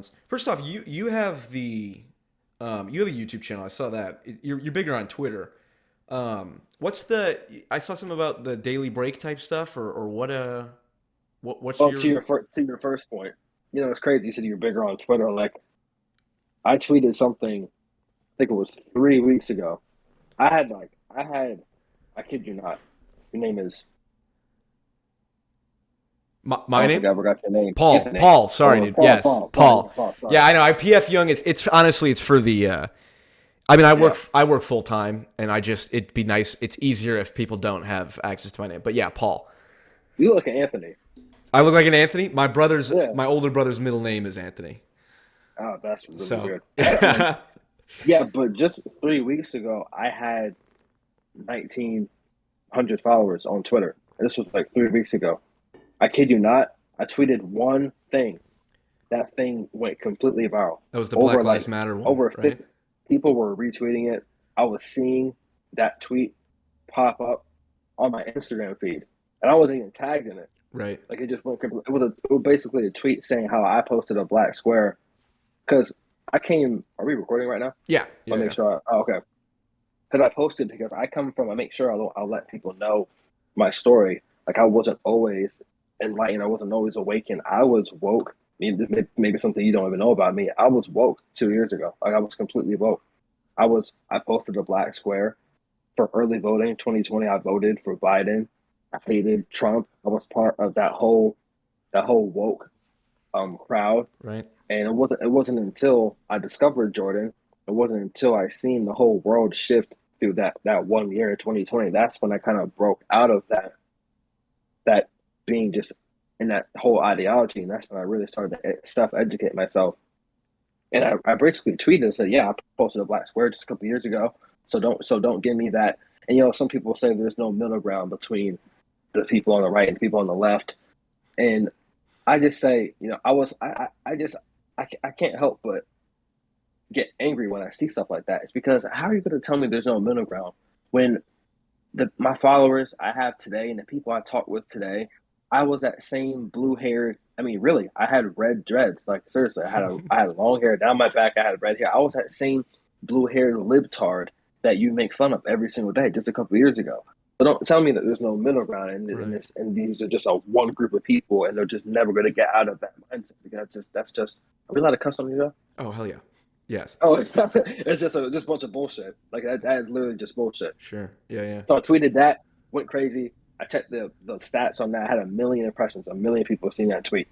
sense. First off, you have you have a YouTube channel. I saw that. You're bigger on Twitter. What's the? I saw something about the daily break type stuff, or what's Well, your? to your first point, it's crazy. You said you're bigger on Twitter. Like I tweeted something, I think it was 3 weeks ago. I kid you not. Your name is I My don't name? think I ever got your name, Paul. Anthony. Paul. Sorry, Or dude. Yes, Paul, yeah, Paul. Paul. Sorry. Yeah, I know. I PF Jung. It's honestly it's for the. I mean, Yeah, I work full time, and I just it'd be nice. It's easier if people don't have access to my name. But yeah, Paul. you look at Anthony. I look like an Anthony. Yeah. My older brother's middle name is Anthony. Oh, that's really So weird. Yeah, but just 3 weeks ago, I had 1,900 followers on Twitter. This was like 3 weeks ago. I kid you not. I tweeted one thing. That thing went completely viral. that was the Over Black Lives like Matter one, over right? 50 people were retweeting it. I was seeing that tweet pop up on my Instagram feed, and I wasn't even tagged in it. Right. Like it just went. It was basically a tweet saying how I posted a black square because I came. Are we recording right now? Yeah. Let Yeah. me make Yeah. sure. Okay, because I posted because I come from. I make sure I'll let people know my story. Like I wasn't always enlightened. I wasn't always awakened. I was woke. Maybe something you don't even know about me. I was woke 2 years ago. Like I was completely woke. I posted a black square for early voting 2020. I voted for Biden. I hated Trump. I was part of that whole woke crowd. Right. And it wasn't until I discovered Jordan, it wasn't until I seen the whole world shift through that one year, 2020. That's when I kind of broke out of that being just in that whole ideology, and that's when I really started to self educate myself. And I basically tweeted and said, "Yeah, I posted a black square just a couple years ago, so don't give me that." And some people say there's no middle ground between the people on the right and the people on the left, and I just say, I can't help but get angry when I see stuff like that. It's because how are you going to tell me there's no middle ground when my followers I have today and the people I talk with today, I was that same blue haired. I mean, really, I had red dreads. Like seriously, I had long hair down my back. I had red hair. I was that same blue haired libtard that you make fun of every single day just a couple of years ago. So don't tell me that there's no middle ground Right. and these are just a one group of people and they're just never going to get out of that mindset because that's just. Are we allowed to cuss on you? Oh hell yeah. Yes. Oh, it's just a bunch of bullshit. Like that is literally just bullshit. Sure. Yeah. Yeah. So I tweeted that, went crazy. I checked the stats on that. I had 1 million impressions, 1 million people seen that tweet,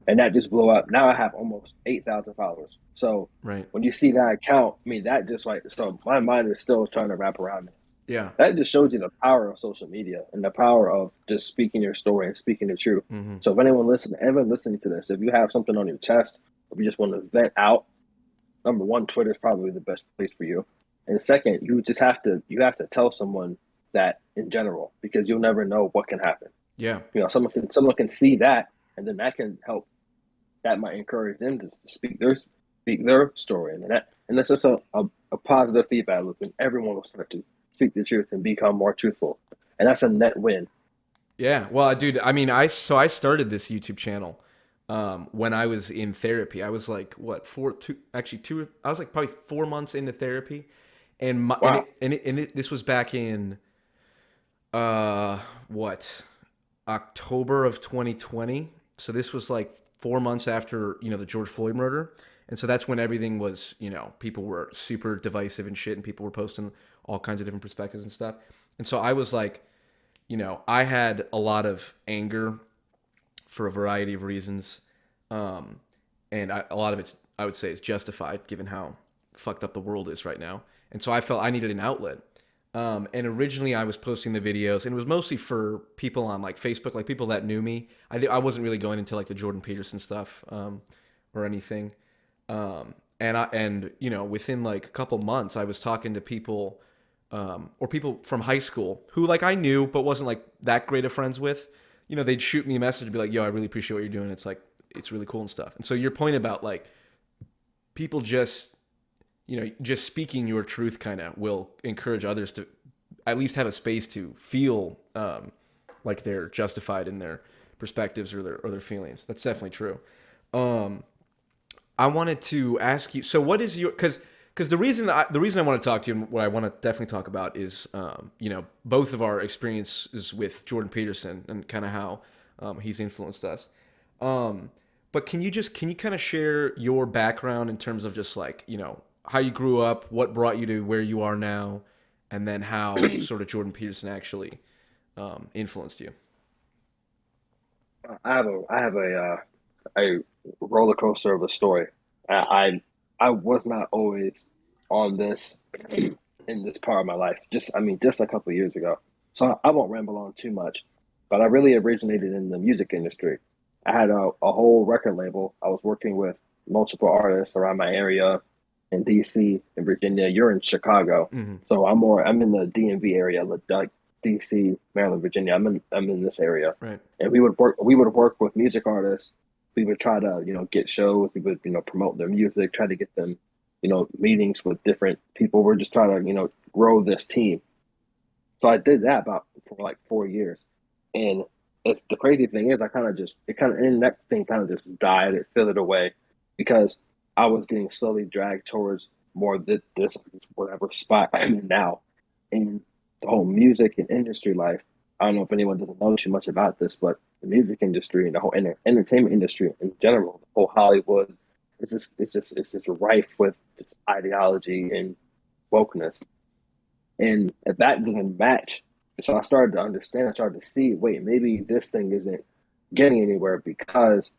and that just blew up. Now I have almost 8,000 followers. So Right. when you see that account, I mean that just like so my mind is still trying to wrap around it. Yeah. That just shows you the power of social media and the power of just speaking your story and speaking the truth. Mm-hmm. So if anyone listening to this, if you have something on your chest, if you just want to vent out, number one, Twitter is probably the best place for you. And second, you have to tell someone that in general because you'll never know what can happen. Yeah. Someone can see that, and then that can help. That might encourage them to speak their story, and that's just a positive feedback loop, and everyone will start to speak the truth and become more truthful, and that's a net win. Yeah. Well, dude, I mean, I started this YouTube channel when I was in therapy. I was like, what, actually two, I was like probably 4 months into therapy. Wow. This was back in, what, October of 2020. So this was like 4 months after, the George Floyd murder. And so that's when everything was, people were super divisive and shit, and people were posting all kinds of different perspectives and stuff. And so I was like, I had a lot of anger for a variety of reasons. Um, a lot of it's, I would say, is justified given how fucked up the world is right now. And so I felt I needed an outlet. And originally I was posting the videos, and it was mostly for people on like Facebook, like people that knew me. I wasn't really going into like the Jordan Peterson stuff or anything. Within like a couple months, I was talking to people or people from high school who like I knew but wasn't like that great of friends with. They'd shoot me a message and be like, "Yo, I really appreciate what you're doing. It's like it's really cool and stuff." And so your point about like people just speaking your truth kind of will encourage others to at least have a space to feel like they're justified in their perspectives or their feelings. That's definitely true. Um, I wanted to ask you. So, what is your because the reason I want to talk to you and what I want to definitely talk about is both of our experiences with Jordan Peterson and kind of how he's influenced us. Um, but can you kind of share your background in terms of just like how you grew up, what brought you to where you are now, and then how sort of Jordan Peterson actually influenced you. I have a roller coaster of a story. I was not always on this in this part of my life. Just a couple of years ago. So I won't ramble on too much, but I really originated in the music industry. I had a whole record label. I was working with multiple artists around my area in DC, in Virginia. You're in Chicago, Hmm. so I'm in the DMV area, like DC, Maryland, Virginia. I'm in this area, Right. and we would work with music artists. We would try to get shows. We would promote their music, try to get them meetings with different people. We're just trying to grow this team. So I did that about for like 4 years, and the crazy thing is, I kind of just it kind of and that thing kind of just died. It fizzled away because I was getting slowly dragged towards more this whatever spot I'm in now, and the whole music and industry life. I don't know if anyone doesn't know too much about this, but the music industry and the whole entertainment industry in general, the whole Hollywood, it's just rife with just ideology and wokeness. And if that doesn't match, so I started to understand, I started to see, wait, maybe this thing isn't getting anywhere because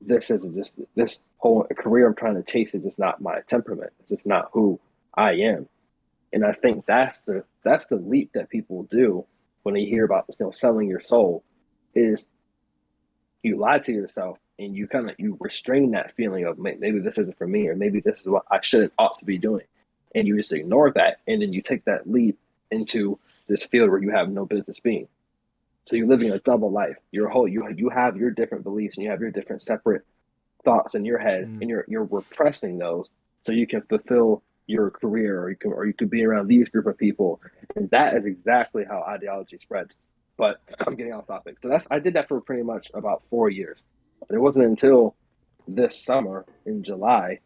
this isn't just this whole career I'm trying to chase is just not my temperament. It's just not who I am. And I think that's the leap that people do when they hear about selling your soul is you lie to yourself and you restrain that feeling of maybe this isn't for me or maybe this is what I shouldn't ought to be doing, and you just ignore that and then you take that leap into this field where you have no business being. So you're living a double life. You have your different beliefs and you have your different separate thoughts in your head Mm. and you're repressing those so you can fulfill your career or you could be around these group of people, and that is exactly how ideology spreads. But I'm getting off topic. So that's I did that for pretty much about 4 years. And it wasn't until this summer in July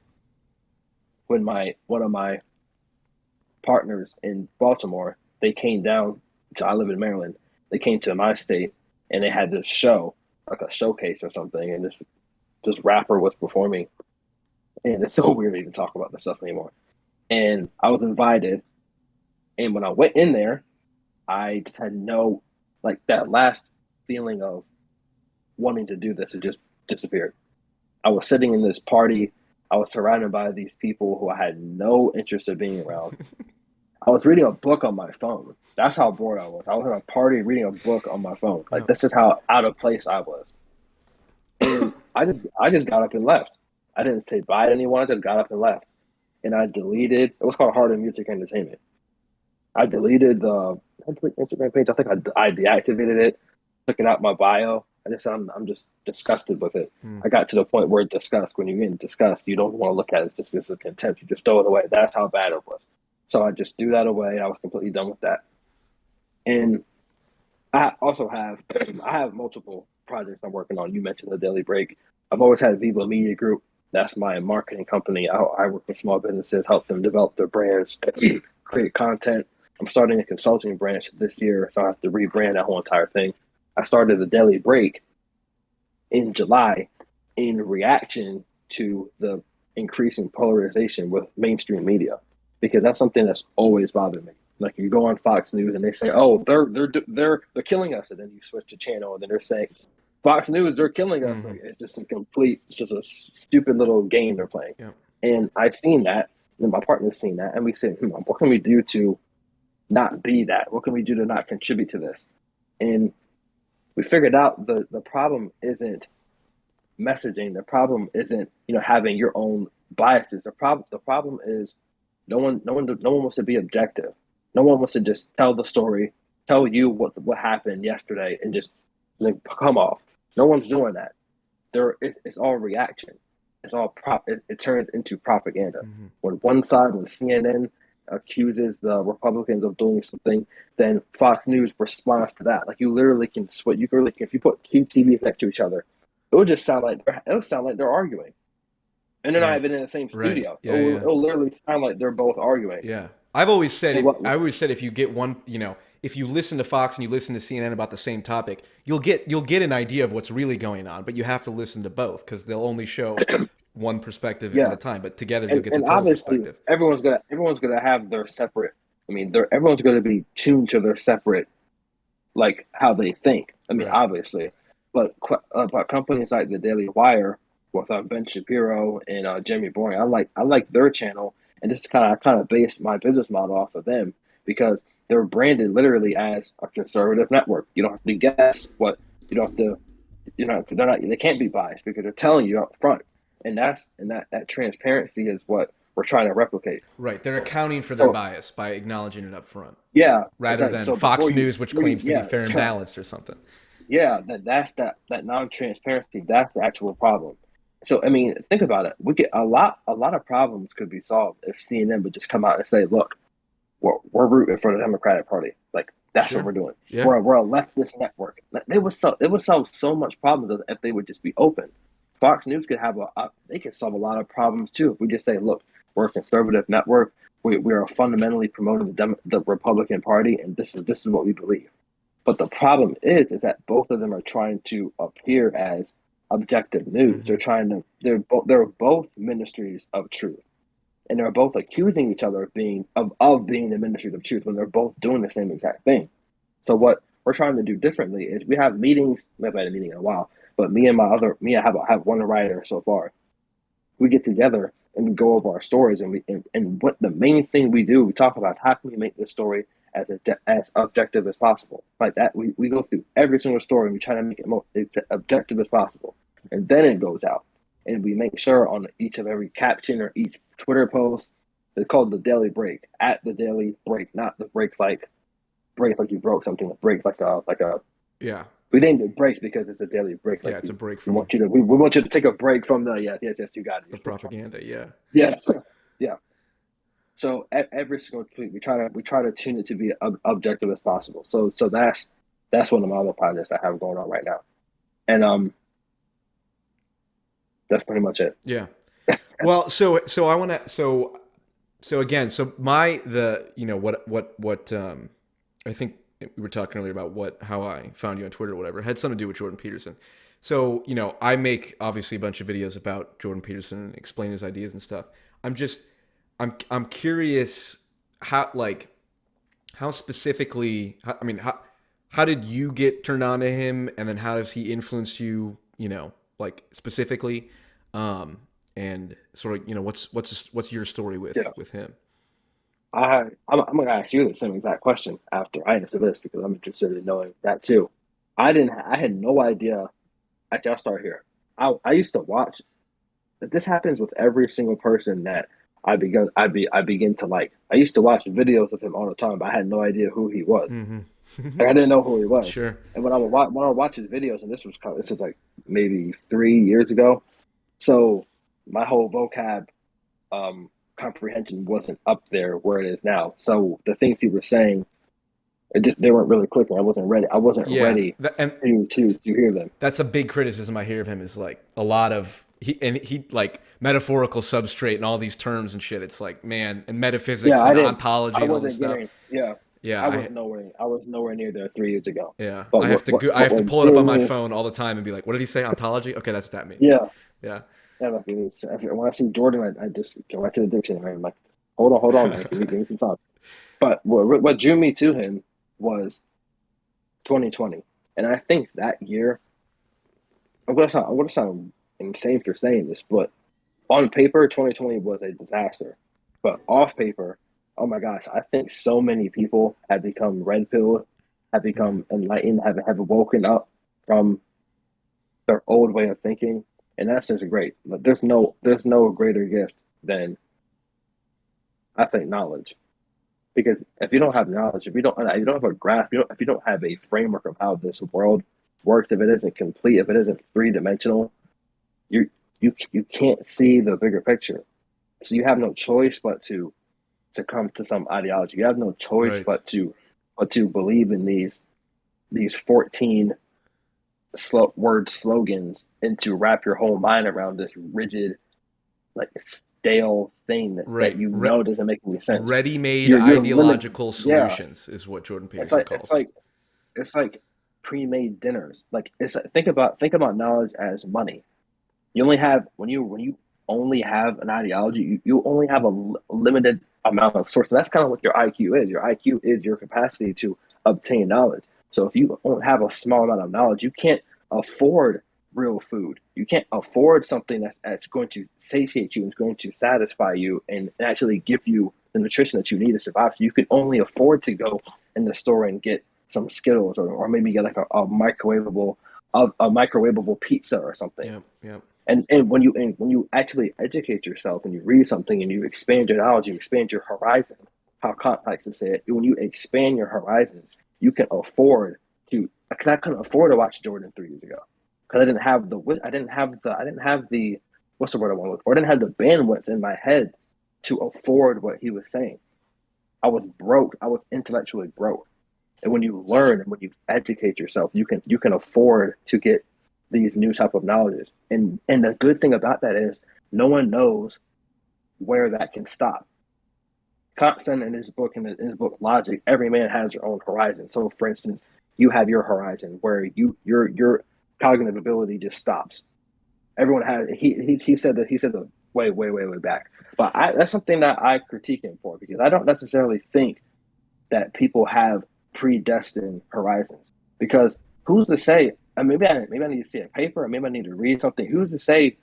when my one of my partners in Baltimore, they came down to I live in Maryland. They came to my state and they had this show, like a showcase or something, and this rapper was performing. And it's so weird to even talk about this stuff anymore. And I was invited, and when I went in there, I just had no like that last feeling of wanting to do this. It just disappeared. I was sitting in this party. I was surrounded by these people who I had no interest in being around. I was reading a book on my phone. That's how bored I was. I was at a party reading a book on my phone. Like Yeah. this is how out of place I was. And I just got up and left. I didn't say bye to anyone. I just got up and left. And I deleted. It was called Heart of Music Entertainment. I deleted the Instagram page. I think I deactivated it, took it out my bio. I just I'm just disgusted with it. Mm. I got to the point where disgust. When you're getting disgust, you don't want to look at it. It's just this is contempt. You just throw it away. That's how bad it was. So I just threw that away. I was completely done with that. And I also have I have multiple projects I'm working on. You mentioned the Daily Break. I've always had Viva Media Group. That's my marketing company. I work with small businesses, help them develop their brands, create content. I'm starting a consulting branch this year, so I have to rebrand that whole entire thing. I started the Daily Break in July in reaction to the increasing polarization with mainstream media, because that's something that's always bothered me. Like you go on Fox News and they say, "Oh, they're killing us," and then you switch to channel and then they're saying, "Fox News, they're killing us." Hmm. Like it's just a stupid little game they're playing. Yeah. And I've seen that, and my partner's seen that, and we said, "What can we do to not be that? What can we do to not contribute to this?" And we figured out the problem isn't messaging. The problem isn't having your own biases. The problem is no one wants to be objective. No one wants to just tell the story, tell you what happened yesterday, and just come off. No one's doing that. It's all reaction. It's all it turns into propaganda. Hmm. When CNN accuses the Republicans of doing something, then Fox News responds to that. Like you literally can switch. You can literally, if you put two TVs next to each other, it'll sound like they're arguing. and they're not Right. even in the same Right. studio. Yeah. Yeah. It'll literally sound like they're both arguing. Yeah. I've always said And if what I always said if you get one, if you listen to Fox and you listen to CNN about the same topic, you'll get an idea of what's really going on, but you have to listen to both because they'll only show one perspective at yeah, a time, but together you'll get the and total obviously perspective. everyone's gonna have their separate. I mean, everyone's gonna be tuned to their separate, like how they think. I mean, Right. obviously, but companies like the Daily Wire with Ben Shapiro and Jimmy Boring, I like their channel, and this kind of based my business model off of them because they're branded literally as a conservative network. You don't have to guess what you don't have to. They're not. They can't be biased because they're telling you up front, and that transparency is what we're trying to replicate. Right. They're accounting for their So bias by acknowledging it up front, yeah, rather exactly. than So Fox News, which claims to be yeah, fair and balanced or something. yeah, that non-transparency. That's the actual problem. So I mean, think about it. We get a lot of problems could be solved if CNN would just come out and say, "Look, we're rooting for the Democratic Party. Like that's what Sure. we're doing. Yeah. We're a leftist network." Like, they would solve so much problems if they would just be open. Fox News could have they could solve a lot of problems too if we just say, "Look, we're a conservative network. We are fundamentally promoting the Republican Party, and this is what we believe." But the problem is that both of them are trying to appear as objective news. Hmm. They're both ministries of truth, and they're both accusing each other of being the ministries of truth when they're both doing the same exact thing. So what we're trying to do differently is we have meetings. We haven't had a meeting in a while, but I have one writer so far. We get together and we go over our stories, and what the main thing we do, we talk about how can we make this story as objective as possible. Like that, we go through every single story and we try to make it most objective as possible, and then it goes out, and we make sure on each of every caption or each Twitter post, it's called the daily break at the daily break, not the break like you broke something, the break like a Yeah. we named it break because it's a daily break. Yeah. Like It's a break we from want you to we want you to take a break from the yes you got it. the You're supposed to. propaganda. Yeah. Yeah, yeah. So every single tweet, we try to tune it to be objective as possible. So that's one of my other projects I have going on right now, and that's pretty much it. Yeah. Well, so I want to so again, so my the what I think we were talking earlier about what how I found you on Twitter or whatever, it had something to do with Jordan Peterson. So, I make obviously a bunch of videos about Jordan Peterson and explain his ideas and stuff. I'm just I'm curious how how specifically I mean how did you get turned on to him, and then how does he influence you, specifically, um and sort of, what's your story Yeah, with him? I'm gonna ask you the same exact question after I answer this because I'm interested in knowing that too. I had no idea. Actually, I'll start here. I used to watch. This happens with every single person that I begin to like. I used to watch videos of him all the time, but I had no idea who he was. Hmm. Like, I didn't know who he was. Sure. And when I would watch his videos, and this was like maybe 3 years ago. So my whole vocab comprehension wasn't up there where it is now. So the things he was saying, they weren't really clicking. I wasn't ready. I wasn't Yeah, ready and to hear them. that's a big criticism I hear of him, is like a lot of he like metaphorical substrate and all these terms and shit. It's like, man, and Yeah, metaphysics and ontology I and all this wasn't stuff. getting. Yeah, Yeah, I was nowhere near there 3 years ago. yeah, But I have to I have to what pull it up drew on my me, phone all the time and be like, what did he say? Ontology? Okay, that's what that means. yeah, Yeah. yeah. Like, when I see Jordan, I just go right to the dictionary. I'm like, hold on, man, give me some time. But what drew me to him was 2020, and I think that year, I'm gonna sound insane for saying this, but on paper, 2020 was a disaster. But off paper, oh my gosh, I think so many people have become red pilled, have Mm. become enlightened, have woken up from their old way of thinking, and that's just great. But there's no greater gift than, I think, knowledge. Because if you don't have knowledge, if you don't have a grasp, if you don't have a framework of how this world works, if it isn't complete, if it isn't three dimensional, you can't see the bigger picture. So you have no choice but to come to some ideology. You have no choice Right. but to believe in these 14 word slogans and to wrap your whole mind around this rigid like stale thing that Right. you know doesn't make any sense. Ready-made You're limited. ideological Yeah, solutions is what Jordan it's Peterson like it's calls it. like it's like pre-made dinners. Like it's like, think about knowledge as money. You only have when you only have an ideology, you only have a limited amount of source. And that's kind of what your IQ is. Your IQ is your capacity to obtain knowledge. So if you don't have a small amount of knowledge, you can't afford real food. You can't afford something that's going to satiate you and is going to satisfy you and actually give you the nutrition that you need to survive. So you can only afford to go in the store and get some Skittles or maybe get like a microwavable pizza or something. Yeah, yeah. And when you actually educate yourself and you read something and you expand your knowledge, you expand your horizon. How Kant likes to say it, when you expand your horizons, you can afford to. Because I couldn't afford to watch Jordan 3 years ago because I didn't have the what's the word I want to look for? I didn't have the bandwidth in my head to afford what he was saying. I was broke. I was intellectually broke. And when you learn and when you educate yourself, you can afford to get these new type of knowledges. And the good thing about that is no one knows where that can stop. Kant said in his book Logic, every man has their own horizon. So for instance, you have your horizon where your cognitive ability just stops. Everyone has he said that way back. But that's something that I critique him for because I don't necessarily think that people have predestined horizons. Because who's to say? And maybe I need to see a paper, or maybe I need to read something. Who's to say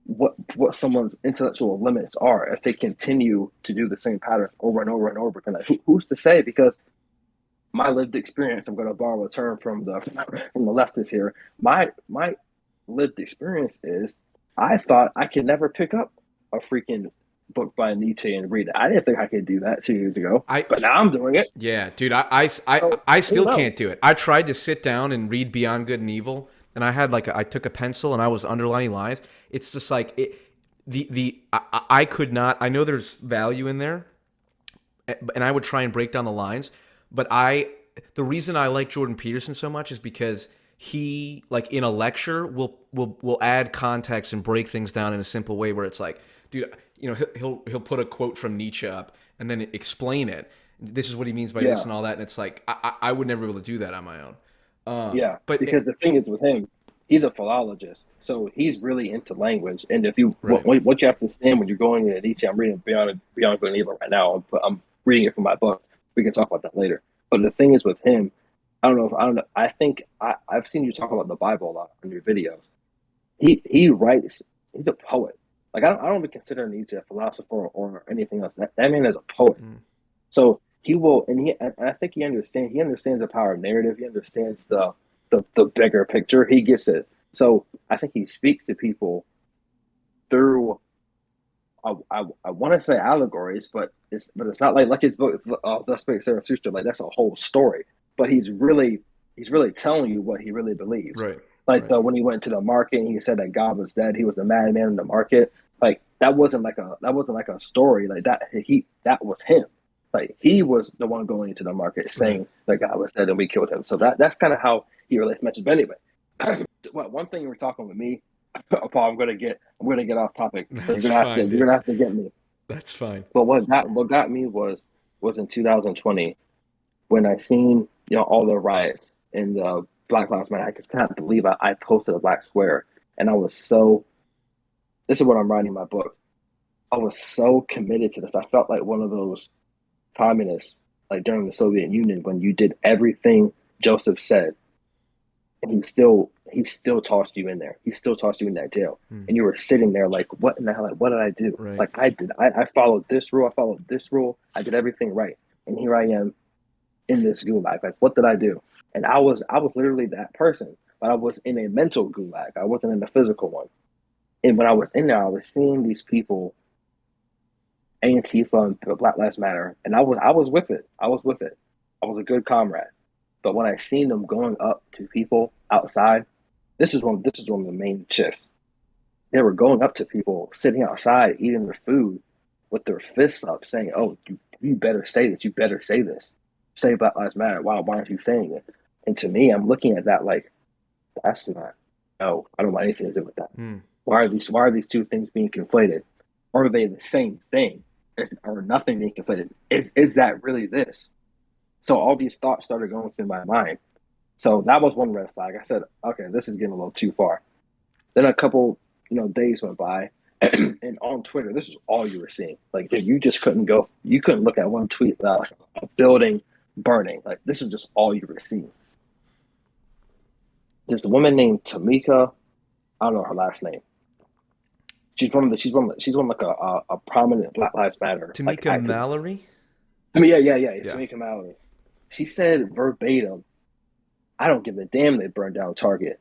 what someone's intellectual limits are if they continue to do the same pattern over and over and over again? Like, who's to say? Because my lived experience, I'm going to borrow a term from the leftists here. My lived experience is I thought I could never pick up a freaking book by Nietzsche and read it. I didn't think I could do that 2 years ago, I but now I'm doing it. Yeah, dude, I So I who still knows? can't do it. I tried to sit down and read Beyond Good and Evil, and I had I took a pencil and I was underlining lines. It's just like I could not. I know there's value in there, and I would try and break down the lines, but the reason I like Jordan Peterson so much is because he like in a lecture will add context and break things down in a simple way where it's like, dude, he'll put a quote from Nietzsche up and then explain it. This is what he means by this Yeah, and all that, and it's like I would never be able to do that on my own. yeah. But Because the thing is with him, he's a philologist, so he's really into language. And if you right, what you have to understand when you're going into Nietzsche, I'm reading Beyond Good and Evil right now. I'm reading it from my book. We can talk about that later. But the thing is with him, I don't know. I think I've seen you talk about the Bible a lot in your videos. He writes. He's a poet. Like I don't even consider Nietzsche a philosopher or anything else. That man is a poet. mm, So he will, and I think he understands the power of narrative. He understands the bigger picture. He gets it. So I think he speaks to people through I want to say allegories, but it's not like his book. Thus Spake Zarathustra. Like that's a whole story. But he's really telling you what he really believes. right, Like right, when he went to the market and he said that God was dead, he was the madman in the market. Like that wasn't like a story. Like that was him. Like he was the one going into the market right. saying that God was dead and we killed him. So that's kind of how he relates messages. But anyway, one thing you were talking with me, Paul, I'm gonna get off topic. So That's fine, you're dude. gonna have to get me. That's fine. But what got me was in 2020 when I seen all the riots and the Black Lives Matter. I just can't believe I posted a black square, and I was so. This is what I'm writing in my book. I was so committed to this. I felt like one of those communists, like during the Soviet Union, when you did everything Joseph said, and he still tossed you in there. He still tossed you in that jail, Mm, and you were sitting there like, what in the hell? Like, what did I do? right. Like I did. I followed this rule. I followed this rule. I did everything right, and here I am in this gulag. Like, what did I do? And I was literally that person, but I was in a mental gulag. I wasn't in the physical one. And when I was in there, I was seeing these people, Antifa and Black Lives Matter, and I was with it. I was with it. I was a good comrade. But when I seen them going up to people outside, this is one of the main shifts. They were going up to people sitting outside eating their food with their fists up, saying, "Oh, you better say this. You better say this. Say Black Lives Matter. Why aren't you saying it?" And to me, I'm looking at that like that's not. No, I don't want anything to do with that. Mm, Why are these two things being conflated? Or are they the same thing? Or nothing being conflated? Is that really this? So all these thoughts started going through my mind. So that was one red flag. I said, okay, this is getting a little too far. Then a couple, days went by, and on Twitter, this is all you were seeing. Like, dude, you couldn't look at one tweet without like, a building burning. Like, this is just all you were seeing. There's a woman named Tamika. I don't know her last name. She's one like a prominent Black Lives Matter like Tamika activist. Mallory? I mean, yeah, Yeah. Tamika Mallory. She said verbatim, "I don't give a damn they burned down Target.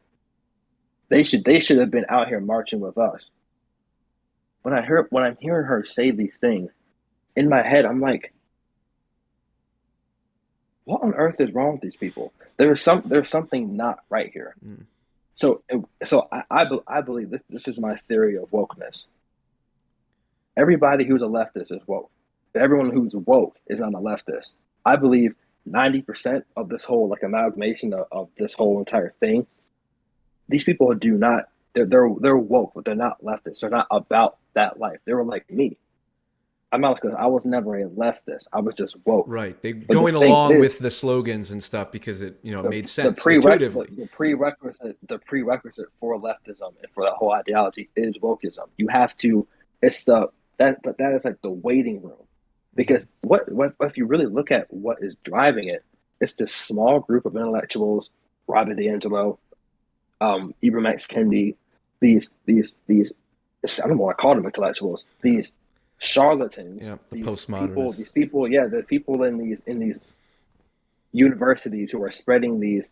They should have been out here marching with us." When I'm hearing her say these things in my head, I'm like, what on earth is wrong with these people? There's something not right here. Mm. So I believe this is my theory of wokeness. Everybody who's a leftist is woke. Everyone who's woke is not a leftist. I believe 90% of this whole like amalgamation of this whole entire thing, these people do not they're woke, but they're not leftists. They're not about that life. They were like me. I'm not because I was never a leftist. I was just woke. Right. They But the going thing along is, with the slogans and stuff because it the made the sense prerequisite intuitively. the prerequisite for leftism and for that whole ideology is wokeism. You have to. It's the that is like the waiting room, Mhm. because what if you really look at what is driving it? It's this small group of intellectuals, Robert DiAngelo, Ibram X. Kendi, these I don't want to call them intellectuals. These charlatans, Yeah, the these postmodernists. people, yeah, the people in these universities who are spreading these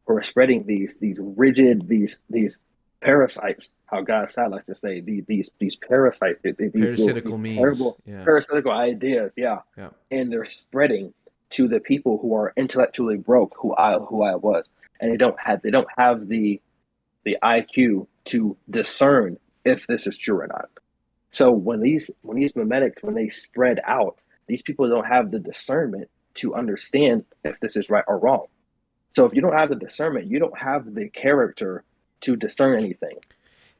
rigid these parasites. How God Sad likes to say these parasites, Parasitical these memes. terrible Yeah. parasitical ideas, yeah, Yeah. and they're spreading to the people who are intellectually broke, who I was, and they don't have the IQ to discern if this is true or not. So when these memetics when they spread out, these people don't have the discernment to understand if this is right or wrong. So if you don't have the discernment, you don't have the character to discern anything.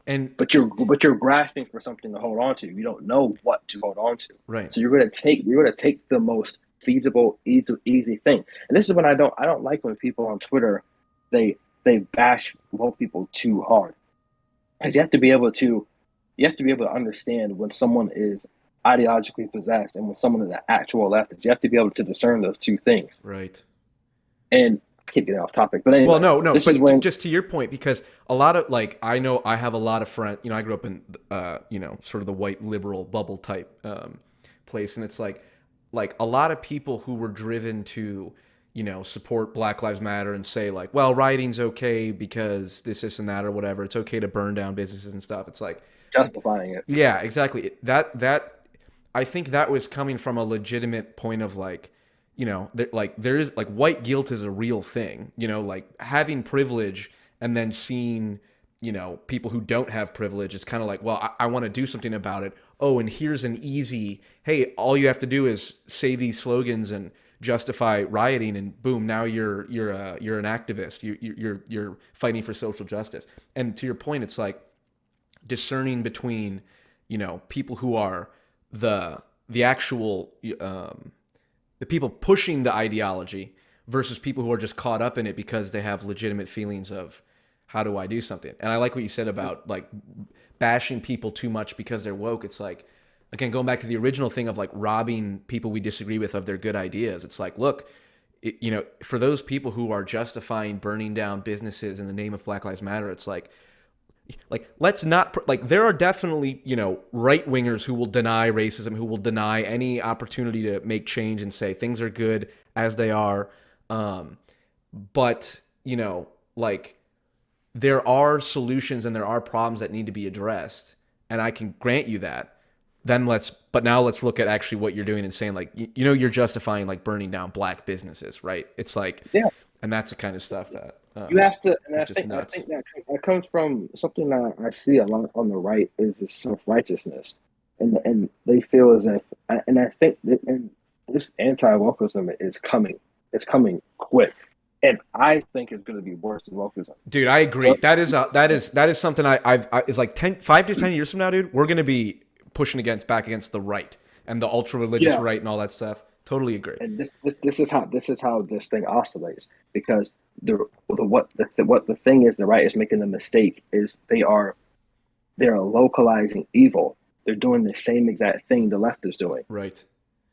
And But you're grasping for something to hold on to. You don't know what to hold on to. right. So you're gonna take the most feasible, easy thing. And this is when I don't like when people on Twitter they they bash woke people too hard. Because you have to be able to understand when someone is ideologically possessed and when someone is an actual leftist. You have to be able to discern those two things. Right. And I keep getting off topic, but Well, anyway, no, this is but when just to your point, because a lot of like I know I have a lot of friends. I grew up in sort of the white liberal bubble type place, and it's like a lot of people who were driven to support Black Lives Matter and say like, well, rioting's okay because this and that or whatever. It's okay to burn down businesses and stuff. It's like, justifying it. yeah, exactly. That I think that was coming from a legitimate point of like, there is like white guilt is a real thing. Like having privilege and then seeing people who don't have privilege. It's kind of like, well, I want to do something about it. Oh, and here's an easy, hey, all you have to do is say these slogans and justify rioting, and boom, now you're an activist. You're fighting for social justice. And to your point, it's like discerning between people who are the the actual the people pushing the ideology versus people who are just caught up in it because they have legitimate feelings of how do I do something. And I like what you said about like bashing people too much because they're woke. It's like, again, going back to the original thing of like robbing people we disagree with of their good ideas. It's like, look, for those people who are justifying burning down businesses in the name of Black Lives Matter, it's like let's not like there are definitely right wingers who will deny racism, who will deny any opportunity to make change and say things are good as they are, but like there are solutions and there are problems that need to be addressed, and I can grant you that. But now let's look at actually what you're doing and saying like you're justifying like burning down black businesses, right? It's like, Yeah, and that's the kind of stuff that you have to, and is I just think I nuts. think that comes from something that I see a lot on the right is this self righteousness, and they feel as if, and I think that, and this anti wokeism is coming. It's coming quick, and I think it's going to be worse than wokeism. Dude, I agree. So That is something is like 5 to 10 years from now, dude. We're gonna be pushing back against the right and the ultra religious Yeah, right and all that stuff. Totally agree. and this is how this thing oscillates because what the thing is the right is making the mistake is they're localizing evil. They're doing the same exact thing the left is doing, Right.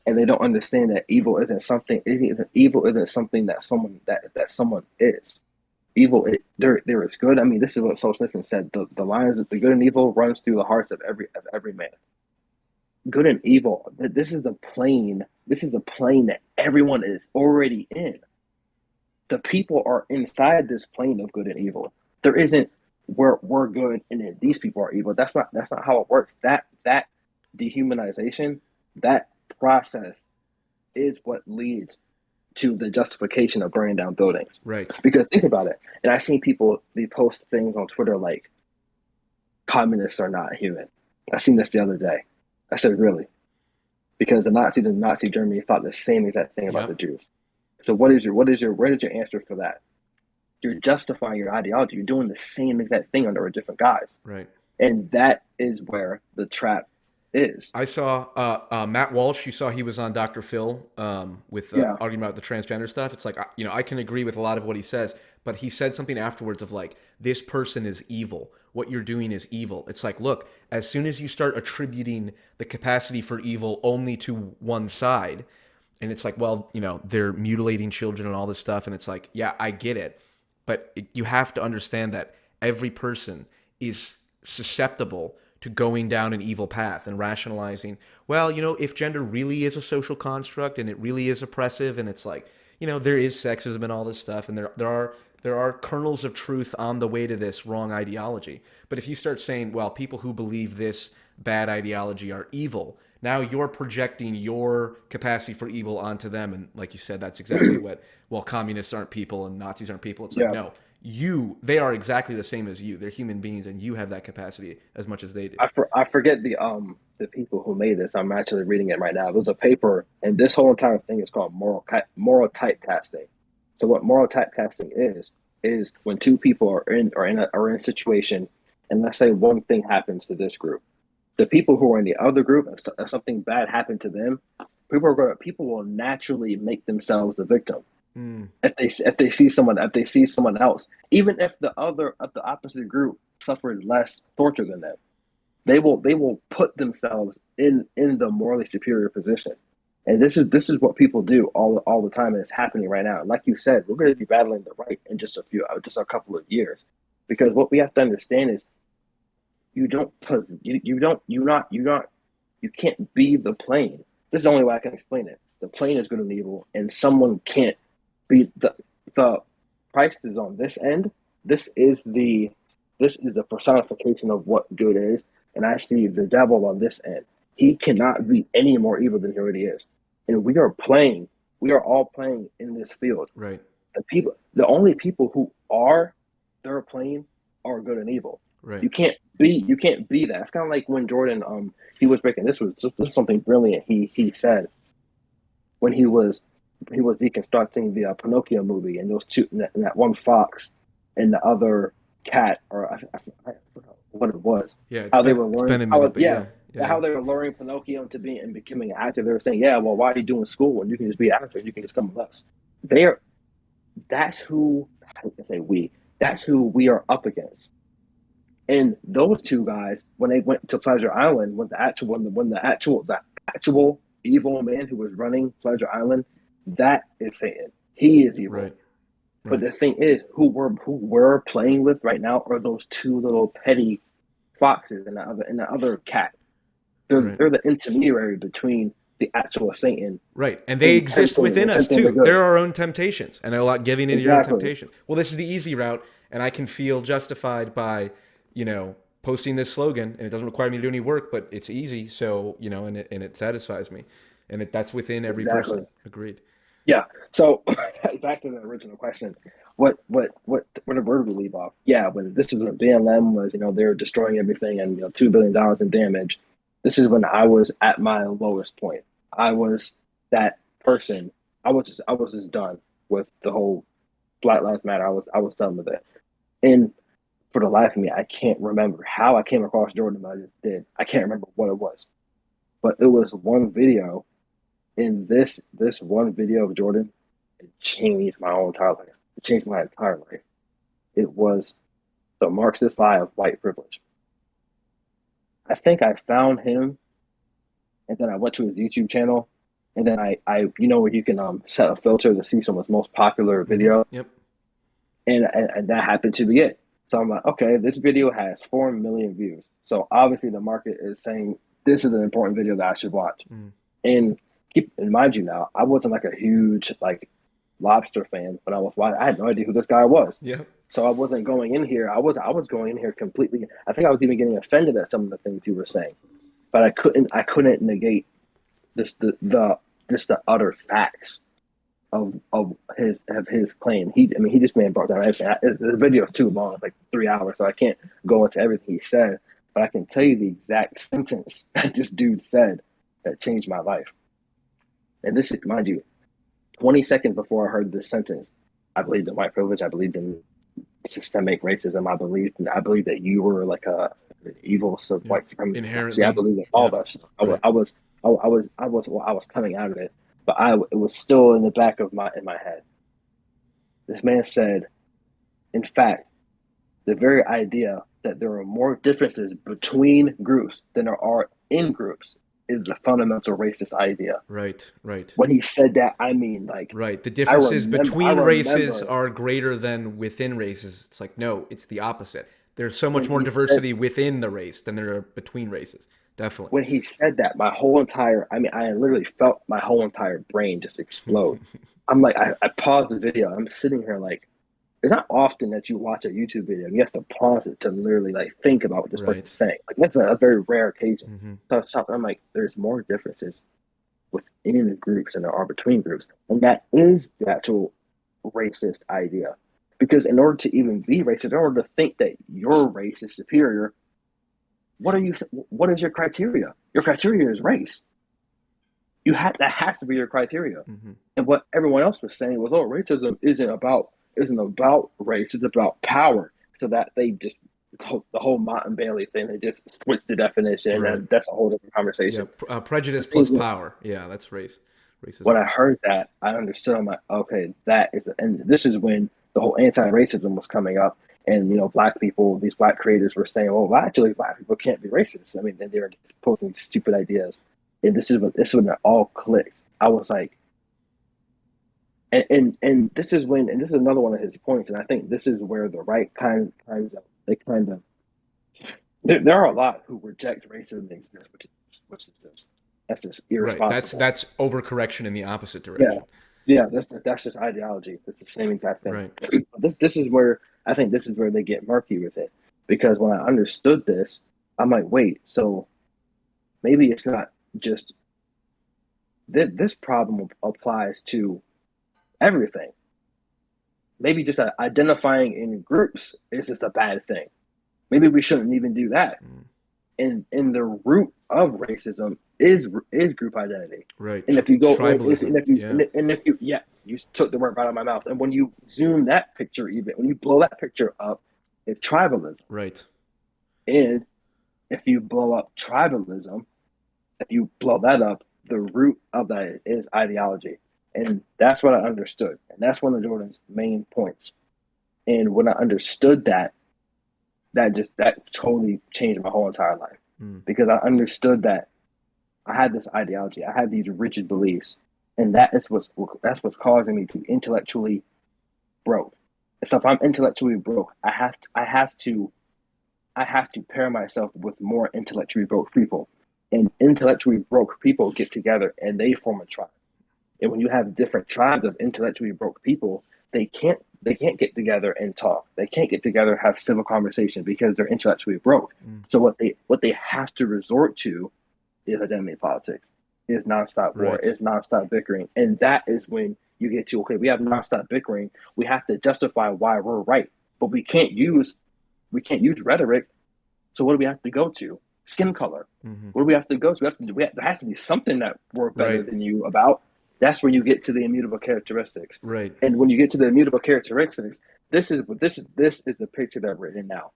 and they don't understand that evil isn't something that someone is. Evil, there is good. I mean, this is what Solzhenitsyn said: the lines of the good and evil runs through the hearts of every man. Good and evil. This is the plane. This is the plane that everyone is already in. The people are inside this plane of good and evil. There isn't we're good and then these people are evil. That's not how it works. That dehumanization, that process is what leads to the justification of burning down buildings. Right. Because think about it, and I've seen people they post things on Twitter like communists are not human. I seen this the other day. I said, really? Because the Nazis in Nazi Germany thought the same exact thing about the Yep. Jews. So where is your answer for that? You're justifying your ideology. You're doing the same exact thing under a different guise. Right. And that is where the trap is. I saw Matt Walsh. You saw he was on Dr. Phil with Yeah. arguing about the transgender stuff. It's like, I can agree with a lot of what he says, but he said something afterwards of like, this person is evil. What you're doing is evil. It's like, look, as soon as you start attributing the capacity for evil only to one side, and it's like, well, they're mutilating children and all this stuff. And it's like, yeah, I get it. But you have to understand that every person is susceptible to going down an evil path and rationalizing, well, if gender really is a social construct and it really is oppressive, and it's like, there is sexism and all this stuff, and there are kernels of truth on the way to this wrong ideology. But if you start saying, well, people who believe this bad ideology are evil, now you're projecting your capacity for evil onto them. And like you said, that's exactly what, well, communists aren't people and Nazis aren't people. It's like, Yeah. no, they are exactly the same as you. They're human beings, and you have that capacity as much as they do. I forget the people who made this. I'm actually reading it right now. There's a paper, and this whole entire thing is called moral typecasting. So what moral typecasting is when two people are in a situation, and let's say one thing happens to this group, the people who are in the other group, if something bad happened to them, people will naturally make themselves the victim. Mm, If they see someone else, even if the opposite group suffered less torture than them, they will put themselves in the morally superior position. And this is what people do all the time, and it's happening right now. Like you said, we're going to be battling the right in just a couple of years, because what we have to understand is you don't put you can't be the plane. This is the only way I can explain it. The plane is good and evil, and someone can't be the Christ is on this end. This is the personification of what good is, and I see the devil on this end. He cannot be any more evil than he already is, and we are all playing in this field. right. The only people who are they're playing are good and evil. Right. You can't be that. It's kind of like when Jordan he was breaking this is something brilliant he said when he was deconstructing the Pinocchio movie, and those two and that one fox and the other cat, or I forgot what it was. Yeah. It's How they been were it's been learning a how minute, but yeah, yeah. Yeah. how they were luring Pinocchio into being and becoming an actor. They were saying, yeah, well, why are you doing school when you can just be an actor? You can just come with us. They're that's who I can say we. That's who we are up against. And those two guys, when they went to Pleasure Island, when the actual evil man who was running Pleasure Island, that is Satan. He is evil. Right. But Right. the thing is, who we're playing with right now are those two little petty foxes and the other cat. They're Right. they're the intermediary between the actual Satan Right. And they and exist within us tempting the too. good. They're our own temptations, and a lot giving into your own Exactly. temptation. Well, this is the easy route, and I can feel justified by, posting this slogan, and it doesn't require me to do any work, but it's easy. So, and it satisfies me. And that's within every person. Exactly. Agreed. Yeah. So back to the original question. Where did we leave off? Yeah, when this is when BLM was, they were destroying everything and $2 billion in damage. This is when I was at my lowest point. I was that person. I was just done with the whole Black Lives Matter. I was done with it. And for the life of me, I can't remember how I came across Jordan, but I just did. I can't remember what it was. but it was one video. In this one video of Jordan, it changed my whole entire life. It changed my entire life. It was the Marxist lie of white privilege. I think I found him, and then I went to his YouTube channel, and then I where you can set a filter to see someone's most popular video, Yep. and that happened to be it. So I'm like, okay, this video has 4 million views. So obviously the market is saying this is an important video that I should watch. Mm. And keep in mind, you now, I wasn't like a huge like lobster fan when I was watching. I had no idea who this guy was. Yep. So I wasn't going in here. I was going in here completely. I think I was even getting offended at some of the things you were saying, but I couldn't negate just the utter facts of his claim. He just made brought down everything. The video is too long, it's like 3 hours, so I can't go into everything he said. But I can tell you the exact sentence that this dude said that changed my life. And this is, mind you, 20 seconds before I heard this sentence, I believed in white privilege. I believed in systemic racism. I believed that you were like an evil Yep. white supremacy. I Inherently. believed in all Yeah. that stuff. Right. I was coming out of it, but it was still in the back of my head. This man said, in fact, the very idea that there are more differences between groups than there are in groups is the fundamental racist idea. Right. Right. When he said that, I mean, like, Right. The I differences remember, I between races remember are greater than within races. It's like, no, it's the opposite. There's so much when more he said diversity within the race than there are between races. Definitely. when he said that, I literally felt my whole entire brain just explode. I'm like, I paused the video. I'm sitting here like, it's not often that you watch a YouTube video and you have to pause it to literally like think about what this Right. person's saying. Like that's a very rare occasion. Hmm. So I'm like, there's more differences within the groups than there are between groups, and that is the actual racist idea. Because in order to even be racist, in order to think that your race is superior, what are you? What is your criteria? Your criteria is race. That has to be your criteria. Hmm. And what everyone else was saying was, oh, racism isn't about race, it's about power. So that they just the whole Mott and Bailey thing, they just switched the definition, Right. and that's a whole different Yeah. conversation. Prejudice The thing plus is, power. Yeah, that's when racism. I heard that, I understood. I'm like, okay, and this is when the whole anti-racism was coming up, and black people, these black creators were saying, well, actually, black people can't be racist. I mean, and they were posting stupid ideas, and this is when it all clicked. I was like, and this is when, and this is another one of his points, and I think this is where the right kinds of they kind of there are a lot who reject racism exists, which is just that's just Right. That's irresponsible. that's overcorrection in the opposite Yeah, direction. yeah, that's just ideology. It's the same exact thing. Right. This is where I think this is where they get murky with it, because when I understood this, I'm like, wait, so maybe it's not just this problem applies to everything. Maybe just identifying in groups is just a bad thing. Maybe we shouldn't even do that. Mm. And the root of racism is group identity. Right. And if you go Tribalism. Yeah. and if you yeah, you took the word right out of my mouth. And when you zoom that picture, even when you blow that picture up, it's tribalism. Right. And if you blow up tribalism, if you blow that up, the root of that is ideology. And that's what I understood. And that's one of Jordan's main points. And when I understood that, that totally changed my whole entire life. Mm. Because I understood that I had this ideology, I had these rigid beliefs, and that's what's causing me to intellectually broke. So if I'm intellectually broke, I have to pair myself with more intellectually broke people. And intellectually broke people get together and they form a tribe. And when you have different tribes of intellectually broke people, they can't get together and talk. They can't get together and have civil conversation because they're intellectually broke. Mm. So what they have to resort to is identity politics, is nonstop war, Right. is nonstop bickering. And that is when you get to, okay, we have nonstop bickering. We have to justify why we're right. But we can't use rhetoric. So what do we have to go to? Skin color. Hmm. What do we have to go to? There has to be something that we're better Right. than you about. That's where you get to the immutable characteristics. Right. And when you get to the immutable characteristics, this is the picture that we're in now.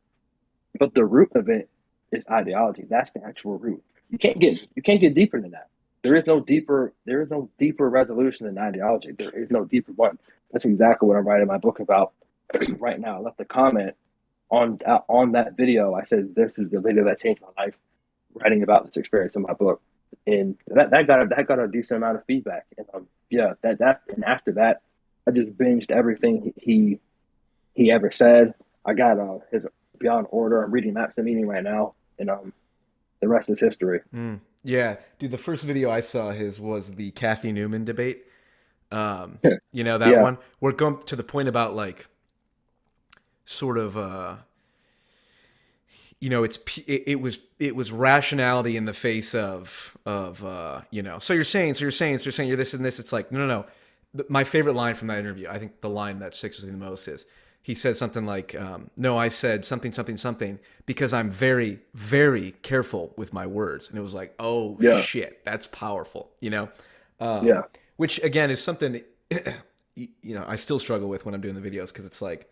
But the root of it is ideology. That's the actual root. you can't get deeper than that. There is no deeper resolution than ideology. There is no deeper one. That's exactly what I'm writing my book about right now. I left a comment on that video. I said this is the video that changed my life. Writing about this experience in my book, and that got a decent amount of feedback. And yeah, that and after that, I just binged everything he ever said. I got his Beyond Order. I'm reading Maps the Meaning right now, and the rest is history. Mm. Yeah, dude. The first video I saw his was the Kathy Newman debate. You know that Yeah, one. We're going to the point about like sort of you know, it was rationality in the face of you know. So you're saying you're this and this. It's like no, no, no. My favorite line from that interview, I think the line that sticks with me the most is he said something like, "No, I said something, something, something because I'm very, very careful with my words." And it was like, "Oh yeah, shit, that's powerful," you know. Um, yeah. which again is something you know I still struggle with when I'm doing the videos because it's like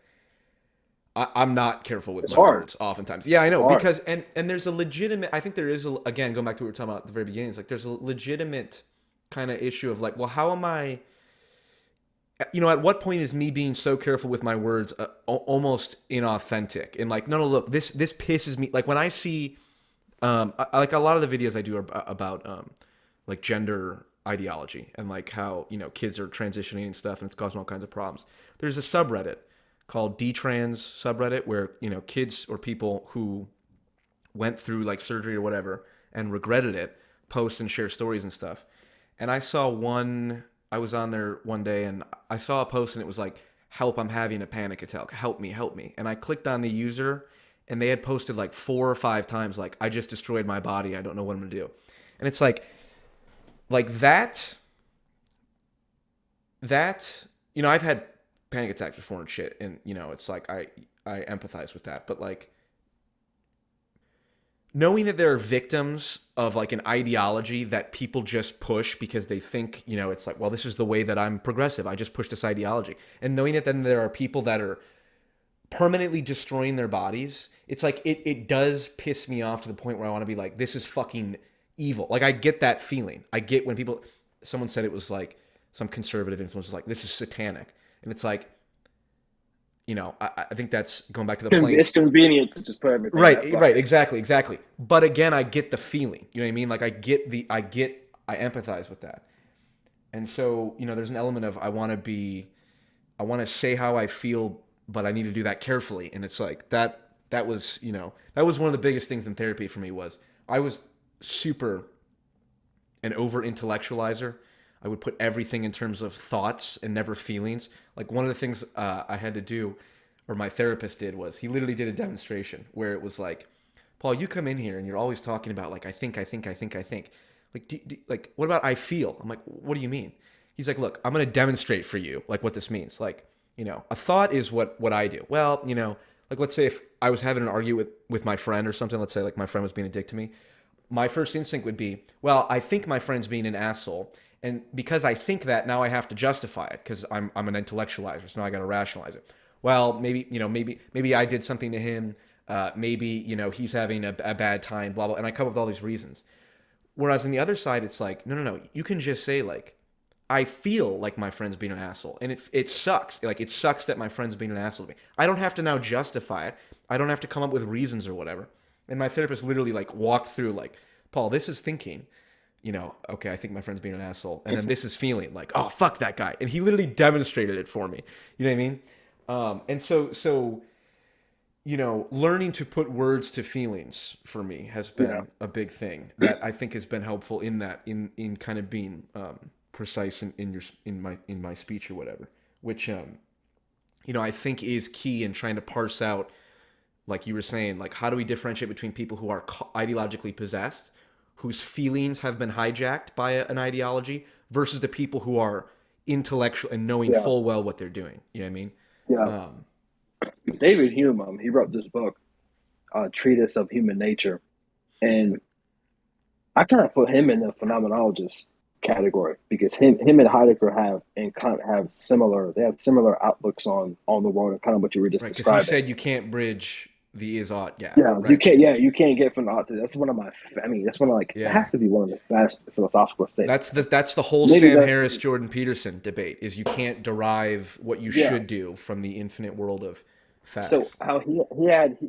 I'm not careful with It's my hard. words oftentimes. Yeah, I It's know hard. because and there's a legitimate. I think there is a, again going back to what we were talking about at the very beginning. It's like there's a legitimate kind of issue of like, well, how am I? You know, at what point is me being so careful with my words almost inauthentic? And like, no, no, look, this pisses me. Like when I see, like a lot of the videos I do are about like gender ideology and like how you know kids are transitioning and stuff, and it's causing all kinds of problems. There's a subreddit called DTrans subreddit where you know kids or people who went through like surgery or whatever and regretted it post and share stories and stuff. And I saw one, I was on there one day and I saw a post and it was like, help, I'm having a panic attack. Help me, help me. And I clicked on the user and they had posted like 4 or 5 times, like, I just destroyed my body. I don't know what I'm going to do. And it's like that, you know, I've had panic attacks before and shit. And, you know, it's like, I empathize with that. But like, knowing that there are victims of like an ideology that people just push because they think, you know, it's like, well, this is the way that I'm progressive. I just push this ideology. And knowing that then there are people that are permanently destroying their bodies, it's like it does piss me off to the point where I want to be like, this is fucking evil. Like I get that feeling. I get when people someone said it was like some conservative influence was like, this is satanic. And it's like, you know, I think that's going back to the plane. It's convenient to just put everything in that Right, right, bucket. exactly, exactly. But again, I get the feeling. You know what I mean? Like I empathize with that. And so, you know, there's an element of I want to say how I feel, but I need to do that carefully. And it's like that was, you know, that was one of the biggest things in therapy for me was I was super an over intellectualizer. I would put everything in terms of thoughts and never feelings. Like one of the things I had to do, or my therapist did, was he literally did a demonstration where it was like, Paul, you come in here and you're always talking about like I think, I think, I think, I think. Like, like what about I feel? I'm like, what do you mean? He's like, look, I'm gonna demonstrate for you like what this means. Like, you know, a thought is what I do. Well, you know, like let's say if I was having an argument with my friend or something, let's say like my friend was being a dick to me, my first instinct would be, well, I think my friend's being an asshole. And because I think that, now I have to justify it because I'm an intellectualizer. So now I got to rationalize it. Well, maybe, you know, maybe I did something to him. Maybe, you know, he's having a bad time, blah, blah. And I come up with all these reasons. Whereas on the other side, it's like, no, no, no. You can just say, like, I feel like my friend's being an asshole. And it sucks. Like, it sucks that my friend's being an asshole to me. I don't have to now justify it. I don't have to come up with reasons or whatever. And my therapist literally, like, walked through, like, Paul, this is thinking, you know, okay, I think my friend's being an asshole. And then this is feeling like, oh, fuck that guy. And he literally demonstrated it for me. You know what I mean? And so, you know, learning to put words to feelings for me has Yeah, been a big thing that I think has been helpful in that, in kind of being precise in my speech or whatever, which, you know, I think is key in trying to parse out, like you were saying, like how do we differentiate between people who are ideologically possessed, whose feelings have been hijacked by an ideology, versus the people who are intellectual and knowing yeah, full well what they're doing. You know what I mean? yeah. Um, David Hume, he wrote this book, Treatise of Human Nature, and I kind of put him in the phenomenologist category because him and Heidegger have and kind of have similar outlooks on the world and kind of what you were just right, because he describing. said you can't bridge The is ought. Yeah. Yeah, you Right. can't. Yeah, you can't get from the autism. That's one of my. I mean, that's one of like. It Yeah. has to be one of the best philosophical That's statements. the whole Maybe Sam that's Harris Jordan Peterson debate is you can't derive what you yeah. should do from the infinite world of So facts. how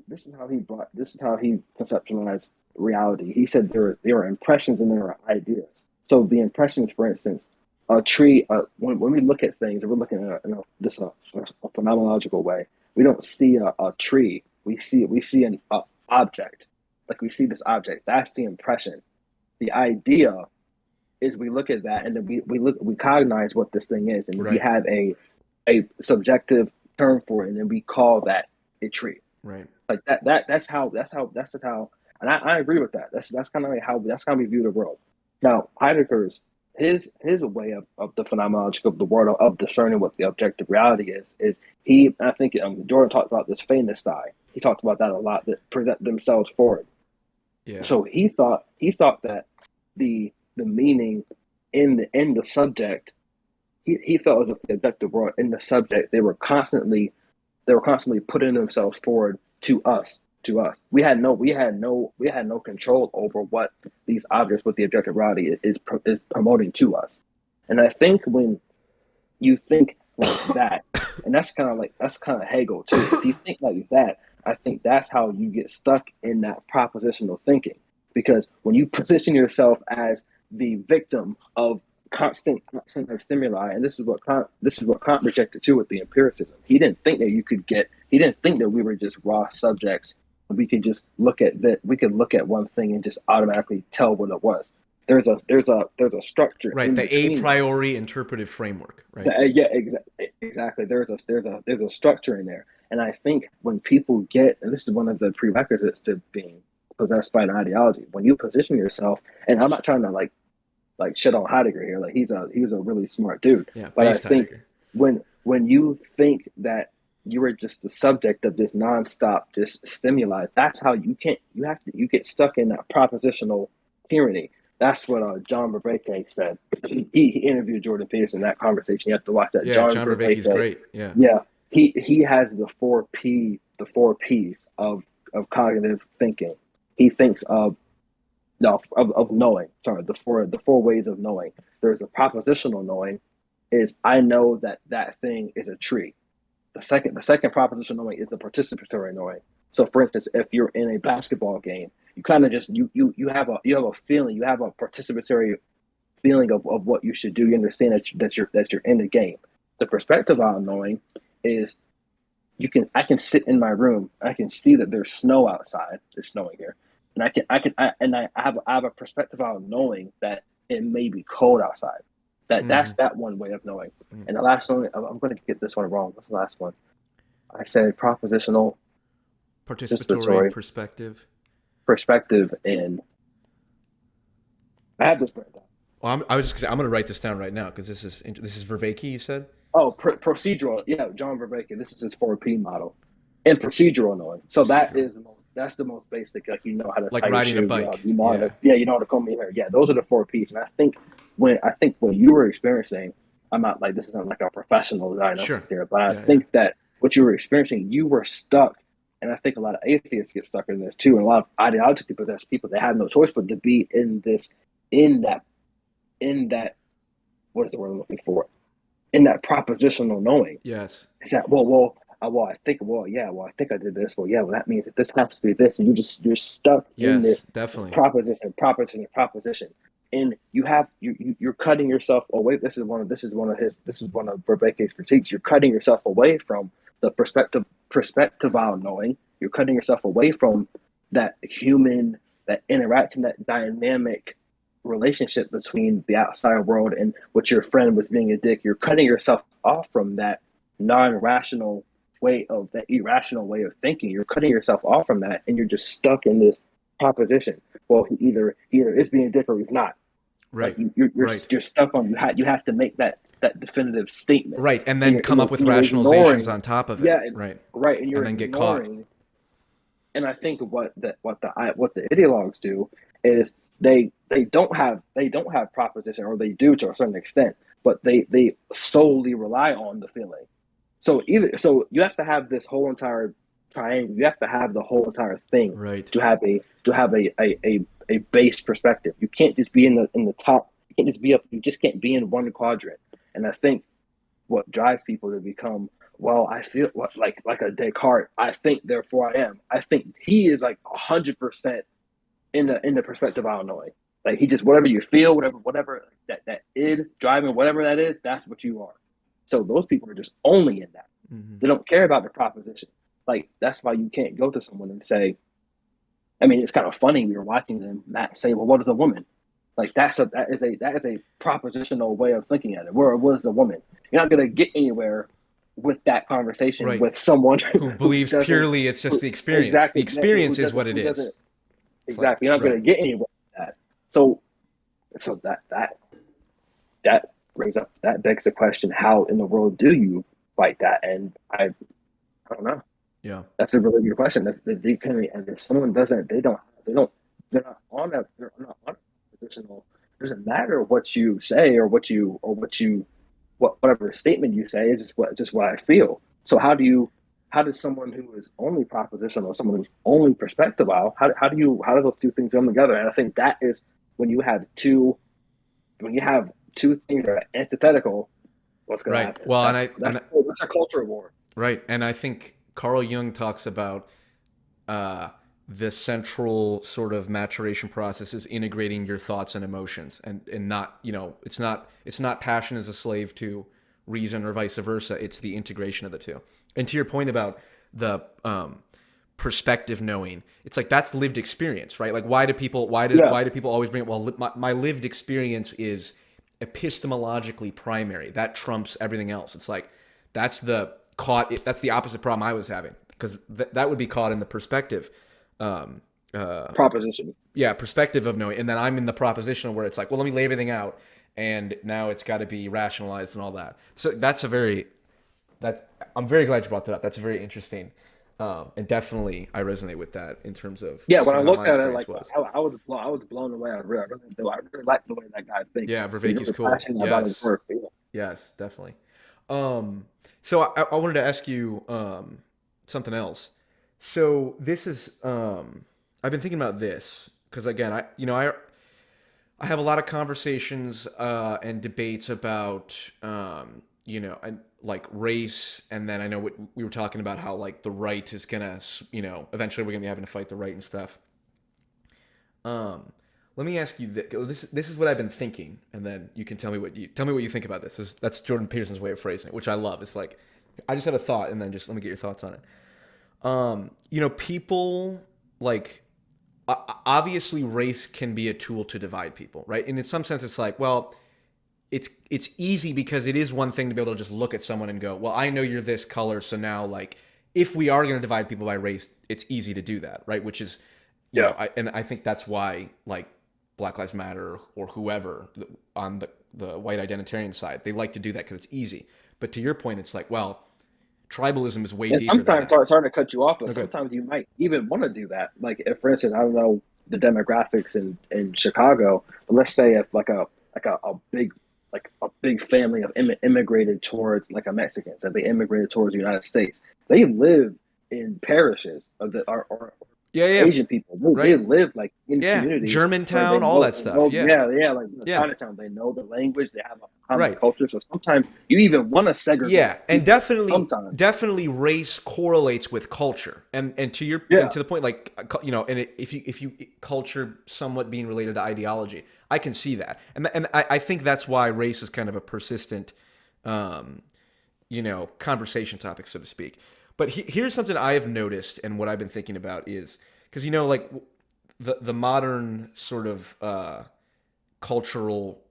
this is how he brought this is how he conceptualized reality. He said there are impressions and there are ideas. So the impressions, for instance, a tree. When we look at things, we're looking at this a phenomenological way. We don't see a tree. We see an object. Like we see this object. That's the impression. The idea is we look at that and then we cognize what this thing is and we Right. have a subjective term for it and then we call that a tree. Right. Like that's just how and I agree with that. That's kind of like how we view the world. Now Heidegger's his way of the phenomenology of the world of discerning what the objective reality is he I think Jordan talked about this famous eye. He talked about that a lot that present themselves forward. Yeah. So he thought that the meaning in the subject he felt as if the objective world in the subject they were constantly putting themselves forward to us. We had no control over what these objects, what the objective reality is promoting to us. And I think when you think like that, and that's kind of Hegel too. If you think like that, I think that's how you get stuck in that propositional thinking. Because when you position yourself as the victim of constant stimuli, and this is what Kant rejected too with the empiricism. He didn't think that you could get. He didn't think that we were just raw subjects. We could just look at that. We could look at one thing and just automatically tell what it was. There's a structure Right. in The a between that. priori interpretive framework. Right. Yeah, exactly. There's a structure in there, and I think when people get, and this is one of the prerequisites to being possessed by an ideology, when you position yourself, and I'm not trying to like shit on Heidegger here, like he was a really smart dude, Yeah. but I Based think Heidegger. when you think that you are just the subject of this nonstop just stimuli, that's how you get stuck in that propositional tyranny. That's what John Vervaeke said. He interviewed Jordan Peterson. That conversation, you have to watch that. Yeah. John John Vervaeke's Vervaeke, great. Yeah. yeah, he has the four P's of cognitive thinking. He thinks of no of knowing. Sorry, the four ways of knowing. There's a propositional knowing, is I know that that thing is a tree. The second propositional knowing is the participatory knowing. So, for instance, if you're in a basketball game, you kind of just you have a feeling, you have a participatory feeling of what you should do. You understand that you're in the game. The perspective on knowing is I can sit in my room, I can see that there's snow outside. It's snowing here, and I have a perspective on knowing that it may be cold outside. That's Hmm. that one way of knowing. And the last one, I'm going to get this one wrong. What's the last one? I said propositional, Participatory participatory, perspective. perspective, and I have this written down. Well, I was just gonna say, I'm going to write this down right now because this is Vervaeke. You said. Oh, procedural. Yeah, John Vervaeke. This is his 4P model, and procedural knowing. So Procedural. that's the most basic. Like you know how to Like tie your riding a shoe. bike. You know how to Yeah. yeah, you know how to comb your hair. Yeah, those are the 4Ps. And I think what you were experiencing, I'm not like this isn't like a professional diagnosis Sure. here, but I Yeah. Yeah. think that what you were experiencing, you were stuck. And I think a lot of atheists get stuck in this too, and a lot of ideologically possessed people, they have no choice but to be in that, in that, what is the word I'm looking for? In that propositional knowing. Yes. It's that I think I did this. Well, yeah, well that means that this has to be this, and you're stuck in Yes. this Definitely. proposition, and you're cutting yourself away. This is one of Verbeeke's critiques. You're cutting yourself away from the perspectival knowing. You're cutting yourself away from that human, that interaction, that dynamic relationship between the outside world and what your friend was being a dick. You're cutting yourself off from that non-rational that irrational way of thinking. You're cutting yourself off from that, and you're just stuck in this proposition. Well, he either is being a dick or he's not. Like Right. Right. you're stuck on you have to make that definitive statement, Right. And and then come up with and you're rationalizations ignoring on top of it. yeah Right. right, and And you're then get caught. ignoring. And I think what the ideologues do is they don't have proposition, or they do to a certain extent, but they solely rely on the feeling. So you have to have this whole entire triangle. You have to have the whole entire thing Right. to have a base perspective. You can't just be in the top. You can't just be up. You just can't be in one quadrant. And I think what drives people to become, well, I feel like a Descartes. I think, therefore I am. I think he is like 100% in the perspective of Illinois. Like he just, whatever you feel, whatever that id driving, whatever that is, that's what you are. So those people are just only in that. Mm-hmm. They don't care about the proposition. Like that's why you can't go to someone and say, I mean, it's kind of funny. We were watching them, Matt, say, "Well, what is a woman?" Like that is a propositional way of thinking at it. Where what is a woman? You're not going to get anywhere with that conversation Right. with someone Who who believes doesn't purely it's just who, the experience. The exactly who experience is doesn't what it who is. doesn't It's like, exactly. You're not going right. to get anywhere with that. So that brings up that begs the question: how in the world do you fight that? And I don't know. Yeah. That's a really good question. That's the deep penalty. And if someone doesn't, they don't, they're not on a positional. It doesn't matter what you say or whatever statement you say is just what I feel. So how does someone who is only propositional, someone who's only perspectival, how do those two things come together? And I think that is when you have two things that are antithetical, what's going to Right. happen? Well, That's a culture war. right. And I think Carl Jung talks about uh, the central sort of maturation process is integrating your thoughts and emotions, and not, it's not passion as a slave to reason or vice versa. It's the integration of the two. And to your point about the perspective knowing, it's like that's lived experience, right? Like Yeah, why do people always bring it? Well, my lived experience is epistemologically primary. That trumps everything else. It's like that's the opposite problem I was having, because that would be caught in the perspective, um, uh, proposition. yeah, perspective of knowing, and then I'm in the propositional where it's like, well, let me lay everything out, and now it's got to be rationalized and all that. So that I'm very glad you brought that up. That's very interesting, and definitely I resonate with that in terms of Yeah, when I sort of how looked my at it, experience like was. I was blown away. I really do. I really like the way that guy thinks. Yeah, He's Vervaeke's really cool. passionate about his Yes, work. Yeah. yes, definitely. So I wanted to ask you something else. So this is I've been thinking about this because again I have a lot of conversations and debates about like race, and then I know what we were talking about, how like the right is gonna, eventually we're gonna be having to fight the right and stuff. Um, Let me ask you this. This is what I've been thinking, and then you can tell me what you think about this. That's Jordan Peterson's way of phrasing it, which I love. It's like I just had a thought, and then just let me get your thoughts on it. People like obviously race can be a tool to divide people, right? And in some sense, it's like, well, it's easy because it is one thing to be able to just look at someone and go, well, I know you're this color, so now like if we are going to divide people by race, it's easy to do that, right? Which is, Yeah. I think that's why like Black Lives Matter or whoever on the white identitarian side, they like to do that because it's easy. But to your point, it's like, well, tribalism is way And deeper than sometimes, that. sorry to cut you off, but Okay. sometimes you might even want to do that. Like, if, for instance, I don't know the demographics in Chicago, but let's say if a big a big family of immigrated towards like a Mexicans, as they immigrated towards the United States, they live in parishes of the or Yeah, yeah, Asian people. They right. live like in Yeah, communities where Germantown, all that they stuff. know, Yeah, yeah, yeah, like yeah, Chinatown, they know the language, they have a common right. culture. So sometimes you even want to segregate Yeah, and people. definitely Sometimes, definitely race correlates with culture. And to your and yeah. to the point, like and if you culture somewhat being related to ideology, I can see that. And I think that's why race is kind of a persistent um conversation topic, so to speak. But here's something I have noticed, and what I've been thinking about is because like the modern sort of cultural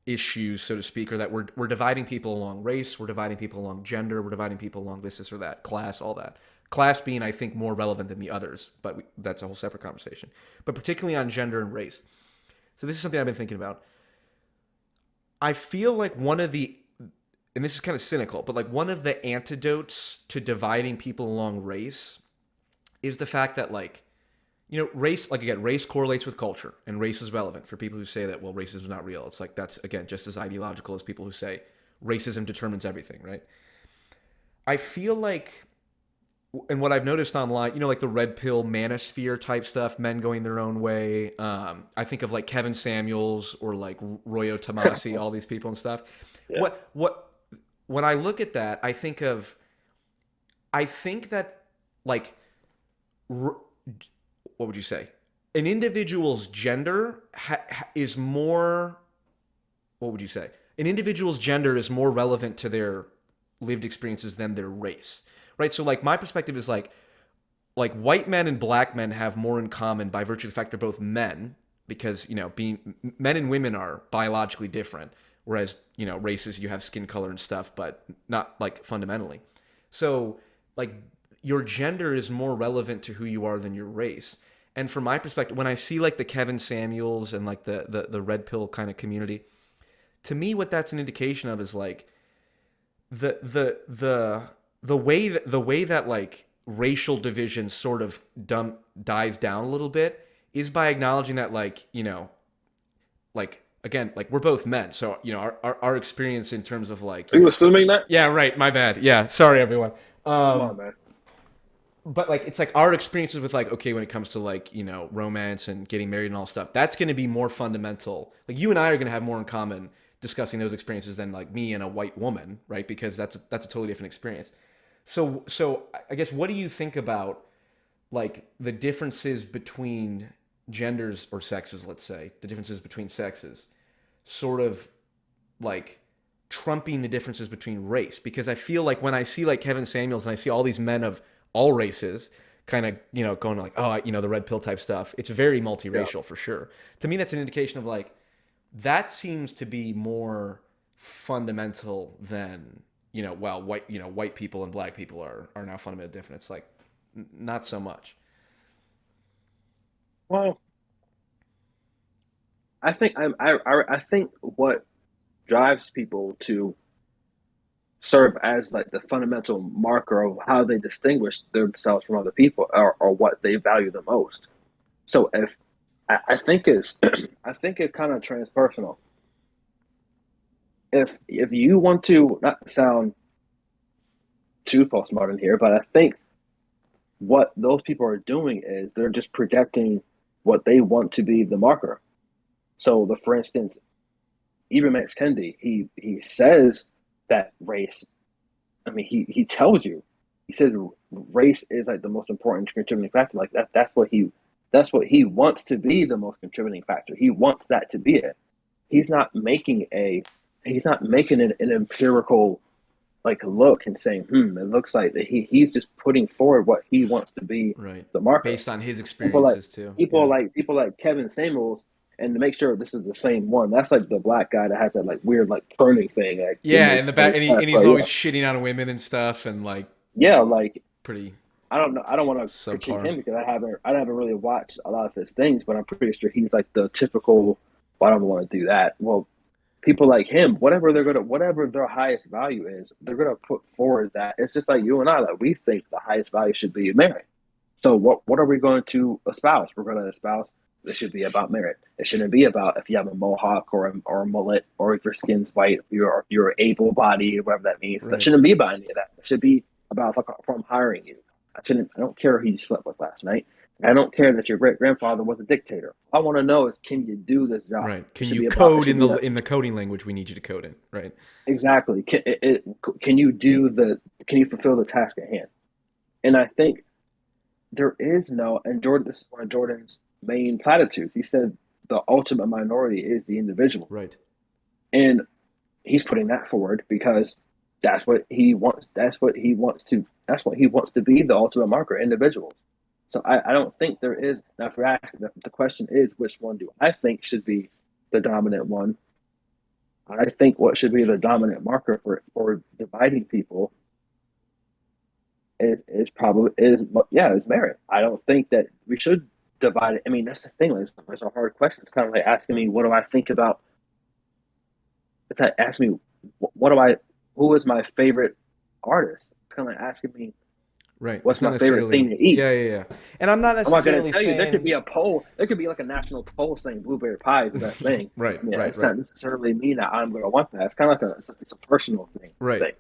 issues, so to speak, are that we're dividing people along race, we're dividing people along gender, we're dividing people along this or that, class, all that. Class being, I think, more relevant than the others, but that's a whole separate conversation. But particularly on gender and race. So this is something I've been thinking about. I feel like and this is kind of cynical, but like one of the antidotes to dividing people along race is the fact that like race, like again, race correlates with culture, and race is relevant for people who say that, well, racism is not real. It's like that's again just as ideological as people who say racism determines everything, right? I feel like and what I've noticed online, like the red pill manosphere type stuff, men going their own way. I think of like Kevin Samuels or like Royo Tomasi, all these people and stuff. Yeah. What when I look at that, I think that like what would you say? An individual's gender is more. What would you say? An individual's gender is more relevant to their lived experiences than their race, right? So like my perspective is like white men and black men have more in common by virtue of the fact they're both men, because being men and women are biologically different, whereas races, you have skin color and stuff, but not like fundamentally. So like your gender is more relevant to who you are than your race. And from my perspective, when I see like the Kevin Samuels and like the red pill kind of community, to me what that's an indication of is like the way that like racial division sort of dies down a little bit is by acknowledging that like again, like we're both men, so our experience in terms of like Are you assuming that? yeah, right, my bad, yeah, sorry everyone. Come on, man. But like it's like our experiences with like, okay, when it comes to like romance and getting married and all stuff, that's going to be more fundamental. Like you and I are going to have more in common discussing those experiences than like me and a white woman, right? Because that's a totally different experience. So I guess, what do you think about like the differences between genders or sexes, let's say the differences between sexes, sort of like trumping the differences between race? Because I feel like when I see like Kevin Samuels and I see all these men of all races kind of going like, oh, the red pill type stuff, it's very Yeah. multiracial for sure. To me, that's an indication of like that seems to be more fundamental than well, white people and black people are now fundamentally different. It's like not so much. Well, I think what drives people to serve as like the fundamental marker of how they distinguish themselves from other people, or what they value the most. So if I think it's I think it's kind of transpersonal. If you want to not sound too postmodern here, but I think what those people are doing is they're just projecting what they want to be the marker. So the for instance, even Max Kendi, he says that race. I mean, he tells you, he says race is like the most important contributing factor. Like that's what he wants to be the most contributing factor. He wants that to be it. He's not making a he's not making an empirical like look and saying, it looks like that he's just putting forward what he wants to be Right. the marker. Based on his People like experiences too. Yeah. people like Kevin Samuels, and to make sure this is the same one, that's like the black guy that has that like weird like turning thing like in Yeah, his in the back, face. and he's But always shitting on women and stuff, and like yeah, like pretty I don't know. I don't want to critique subpar. him because I haven't really watched a lot of his things, but I'm pretty sure he's like the typical. Well, I don't want to do that. Well, people like him, whatever their highest value is, they're gonna put forward that it's just like you and I. Like we think the highest value should be merit. So what are we going to espouse? We're going to espouse this should be about merit. It shouldn't be about if you have a mohawk or a mullet or if your skin's white, you're able bodied, whatever that means. That Right. shouldn't be about any of that. It should be about if I'm hiring you. I don't care who you slept with last night. I don't care that your great grandfather was a dictator. All I want to know is can you do this job? Right. It Can should you be about it code should in be the a, in the coding language we need you to code in? Right. exactly. Can you do the can you fulfill the task at hand? And I think there is no, and Jordan, this is one of Jordan's main platitudes. He said the ultimate minority is the individual. Right. And he's putting that forward because that's what he wants. That's what he wants to be the ultimate marker, individuals. So I don't think there is, now if you're asking, the question is, which one do I think should be the dominant one? I think what should be the dominant marker for dividing people is probably is merit. I don't think that we should divide it. I mean, that's the thing. Like, it's a hard question. It's kind of like asking me, what do I think about? It's like asking me, what do I? Who is my favorite artist? It's kind of like asking me, Right. It's what's not my favorite thing necessarily. to eat? Yeah, yeah, yeah. And I'm not I'm not going to necessarily tell you. There could saying. be a poll. There could be like a national poll saying blueberry pie is the best thing. Right. I mean, Right. it's Right. not necessarily mean that I'm going to want that. It's kind of like it's a personal thing. Right. Thing.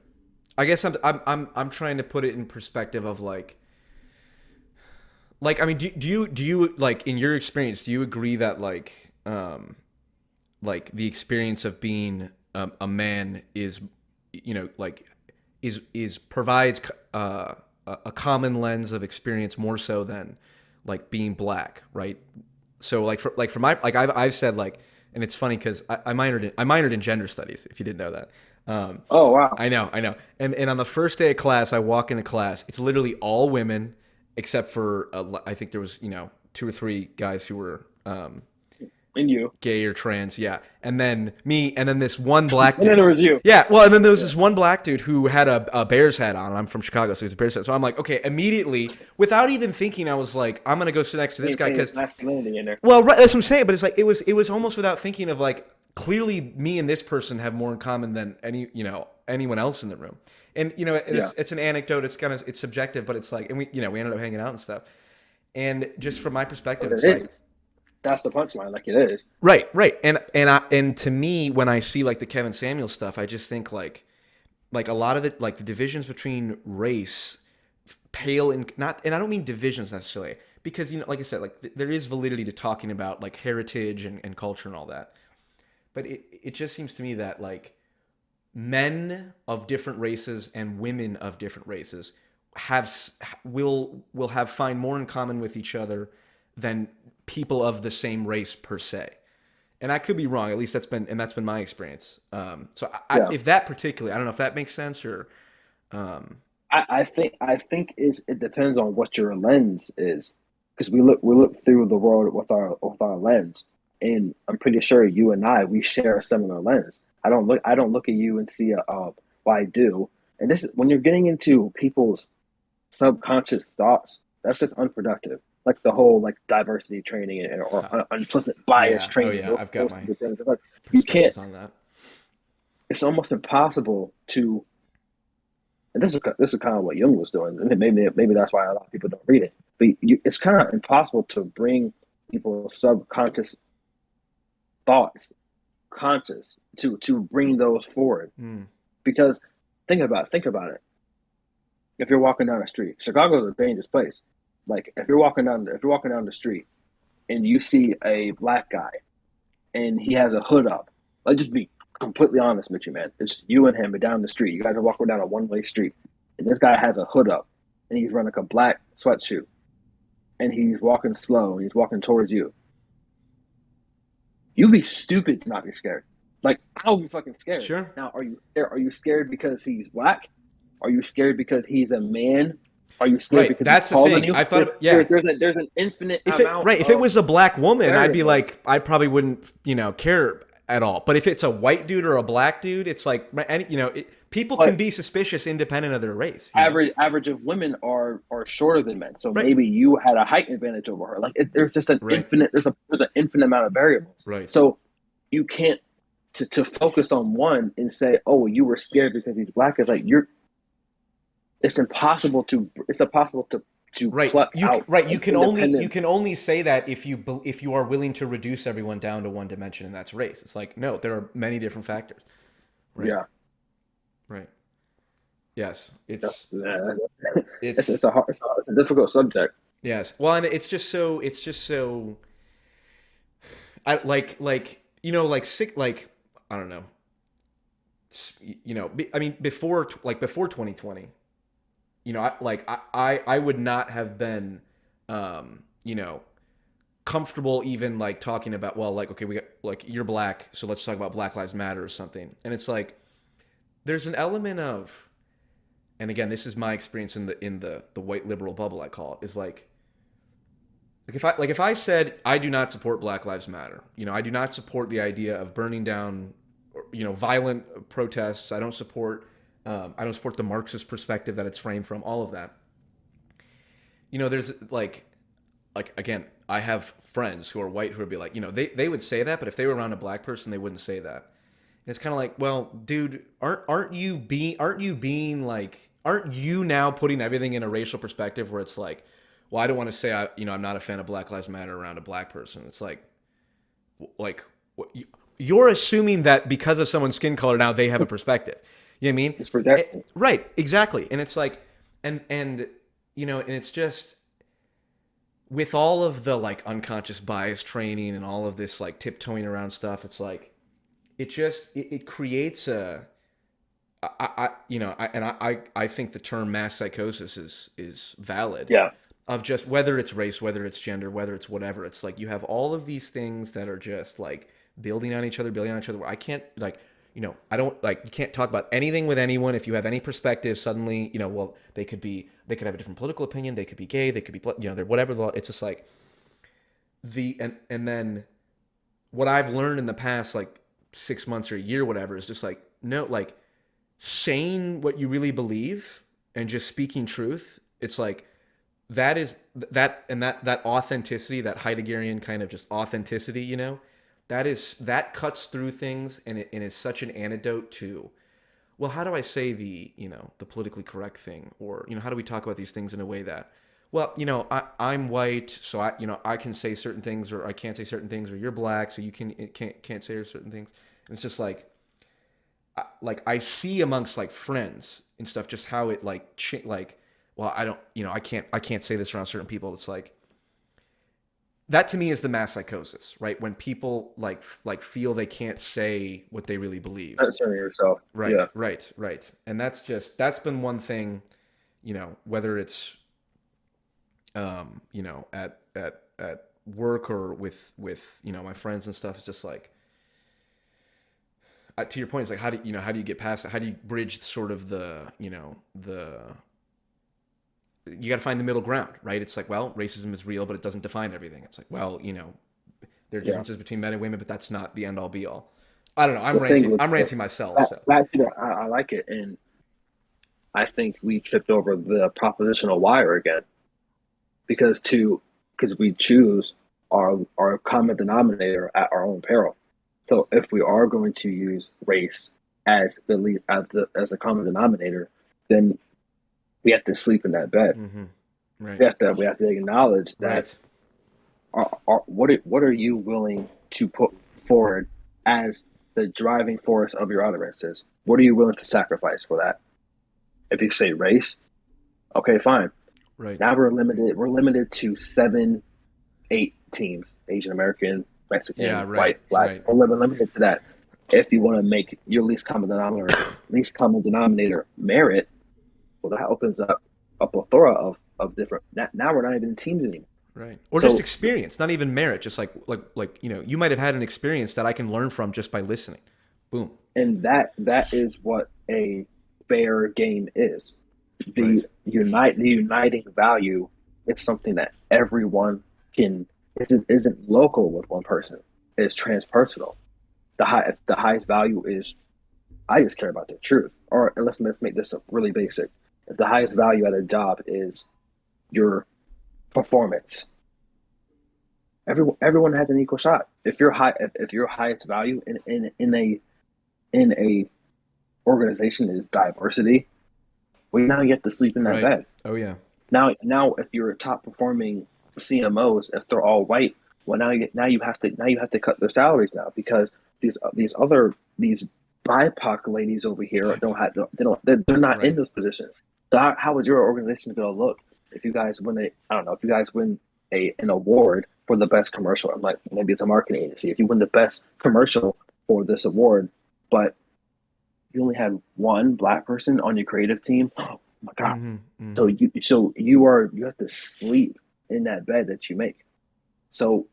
I guess I'm trying to put it in perspective of like, like, I mean, do you like, in your experience, do you agree that like the experience of being a man is, like, is provides a common lens of experience more so than like being black, right? So like for my, like I've said, like, and it's funny because I minored in gender studies, if you didn't know that. Um, Oh wow. I know. And on the first day of class, I walk into class. It's literally all women, except for I think there was, two or three guys who were And you. gay or trans, yeah. And then me, and then this one black And then dude. there was you. Yeah, well, and then there was Yeah. this one black dude who had a Bears hat on. I'm from Chicago, so he's a Bears hat. So I'm like, okay, immediately, without even thinking, I was like, I'm gonna go sit next to this guy Maintain because, his masculinity in there. well, right, that's what I'm saying. But it's like it was almost without thinking of, like, clearly me and this person have more in common than anyone else in the room. And Yeah. it's an anecdote. It's subjective, but it's like, and we ended up hanging out and stuff. And just from my perspective, But it's it like, is. That's the punchline, like it is. right. And to me, when I see like the Kevin Samuel stuff, I just think like a lot of the divisions between race pale in not, and I don't mean divisions necessarily, because like I said, like there is validity to talking about like heritage and culture and all that. But it just seems to me that like men of different races and women of different races will have find more in common with each other than people of the same race per se. And I could be wrong. At least that's been my experience. So Yeah. if that particularly, I don't know if that makes sense or. Um, I think it depends on what your lens is, because we look through the world with our lens, and I'm pretty sure you and we share a similar lens. I don't look at you and see well, I do, and this is when you're getting into people's subconscious thoughts. That's just unproductive. Like the whole like diversity training or implicit bias yeah. Oh training. yeah. I've got Those my type of things. Like you can't. perspectives on that. It's almost impossible to, and this is kind of what Jung was doing. And maybe that's why a lot of people don't read it. But it's kind of impossible to bring people's subconscious thoughts conscious to bring those forward, Mm. because think about it. If you're walking down the street, Chicago is a dangerous place. Like if you're walking down the street and you see a black guy and he has a hood up, let's just be completely honest with you, man. It's you and him down the street. You guys are walking down a one-way street, and this guy has a hood up, and he's running like a black sweatshirt, and he's walking slow, and he's walking towards you. You'd be stupid to not be scared. Like I'll be fucking scared. Sure. Now, are you scared because he's black? Are you scared because he's a man? Are you scared Right. because he's That's the taller than thing. you? I thought, There, yeah. there's an infinite If it amount right, if it of was a black woman, I'd be variables. like, I probably wouldn't, care at all. But if it's a white dude or a black dude, it's like, people can But be suspicious independent of their race. average of women are shorter than men, so Right. maybe you had a height advantage over her. Like there's just an Right. infinite. There's an infinite amount of variables. Right. So you can't to focus on one and say, oh, you were scared because he's black. It's like you're. It's impossible to Right. pluck out You an can independent. only say that if you are willing to reduce everyone down to one dimension, and that's race. It's like, no, there are many different factors. Right. Yeah, Right. Yes. yeah. It's It's it's a hard, it's a difficult subject. yes. Well, and it's just so I like sick, like, I don't know. I mean, before 2020, I would not have been, um, you know, comfortable even like talking about, well, like, okay, we got, like, you're black, so let's talk about Black Lives Matter or something. And it's like there's an element of, and again, this is my experience in the white liberal bubble, I call it, is like if I said I do not support Black Lives Matter, I do not support the idea of burning down, violent protests. I don't support the Marxist perspective that it's framed from. All of that. There's like again, I have friends who are white who would be like, they would say that, but if they were around a black person, they wouldn't say that. And it's kind of like, well, dude, aren't you now putting everything in a racial perspective where it's like, well, I don't want to say I'm not a fan of Black Lives Matter around a black person. It's like you're assuming that because of someone's skin color now they have a perspective. You know what I mean? It's projection. Right, exactly. And it's like, and it's just, with all of the like unconscious bias training and all of this like tiptoeing around stuff, it's like it creates a I think the term mass psychosis is valid Yeah. of just whether it's race, whether it's gender, whether it's whatever. It's like you have all of these things that are just like building on each other. Where I can't like, I don't like, you can't talk about anything with anyone if you have any perspective. Suddenly, well, they could have a different political opinion, they could be gay, they could be, they're whatever. It's just like and then what I've learned in the past like 6 months or a year, whatever, is just like no, like saying what you really believe and just speaking truth. It's like that is that and that authenticity, that Heideggerian kind of just authenticity, that cuts through things, and is such an antidote to, well, how do I say the politically correct thing, or how do we talk about these things in a way that, well, I'm white, so I can say certain things, or I can't say certain things, or you're black, so you can't say certain things. And it's just like I see amongst like friends and stuff just how it like, well, I don't, I can't say this around certain people. It's like that to me is the mass psychosis, right? When people like feel they can't say what they really believe. Concerning yourself. Right, Yeah. right, right. And that's been one thing, whether it's at work or with my friends and stuff. It's just like, to your point, it's like how do you get past it? How do you bridge sort of the you got to find the middle ground, right? It's like, well, racism is real, but it doesn't define everything. It's like, well, there are Yeah. differences between men and women, but that's not the end all be all. I don't know. I'm The thing ranting. with I'm ranting myself. So I like it, and I think we tripped over the propositional wire again because we choose our common denominator at our own peril. So if we are going to use race as the common denominator, then we have to sleep in that bed. mm-hmm. Right, We have to acknowledge that right, what are you willing to put forward as the driving force of your utterances? What are you willing to sacrifice for that? If you say race, okay, fine. right. Now we're limited to 7, 8 teams: Asian American, Yeah, Mexican, right, white, black. right, We're limited to that. If you want to make your least common denominator merit, well, that opens up a plethora of different. Now we're not even in teams anymore. right. Or just So, experience, not even merit. Just like you might have had an experience that I can learn from just by listening. Boom. and that is what a fair game is. Right, The uniting value is something that everyone can isn't local with one person. It's transpersonal. The highest value is, I just care about the truth. Or let's make this really basic. If the highest value at a job is your performance, everyone has an equal shot. If your highest value in a organization is diversity, well, now you have to sleep in that right. bed. Oh yeah. Now if you're top performing CMOs, if they're all white, well, now you have to cut their salaries now, because these BIPOC ladies over here don't BIPOC. have they don't they're not in Right. those positions. So how is your organization going to look if you guys win I don't know, if you guys win an award for the best commercial? I'm like, maybe it's a marketing agency. If you win the best commercial for this award, but you only had one black person on your creative team, oh my god. Mm-hmm. So Mm-hmm. you have to sleep in that bed that you make. So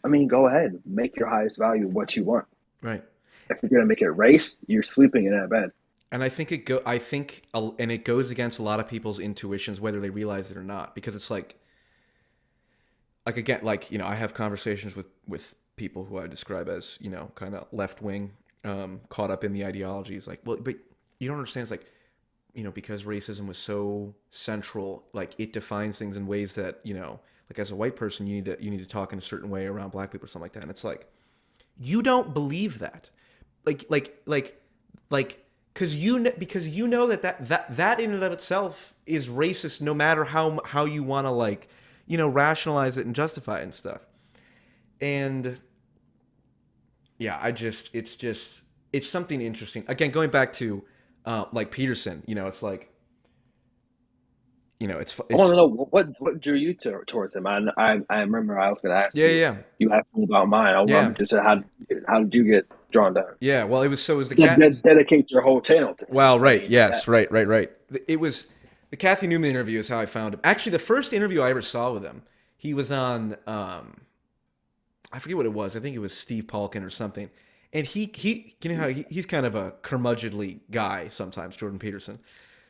I mean, go ahead, make your highest value what you want. Right. If you're gonna make it race, you're sleeping in that bed. And I think and it goes against a lot of people's intuitions, whether they realize it or not, because it's like again, like I have conversations with people who I describe as kind of left wing, caught up in the ideologies. Like, well, but you don't understand. It's like because racism was so central, like it defines things in ways that like as a white person, you need to talk in a certain way around black people or something like that. And it's like you don't believe that, like because you know that in and of itself is racist, no matter how you want to rationalize it and justify it and stuff. And yeah, it's something interesting. Again, going back to like Peterson, it's like I want it's to know what drew you towards him. I remember I was going to ask yeah, you. yeah, You asked me about mine. I'm yeah, interested how did you get drawn down? yeah. Well, it was the cat. Dedicate your whole channel to him. Well, I right, mean that. yes, right, right, right. It was the Kathy Newman interview is how I found him. Actually, the first interview I ever saw with him, he was on I forget what it was. I think it was Steve Palkin or something. And he you know how he's kind of a curmudgeonly guy sometimes, Jordan Peterson.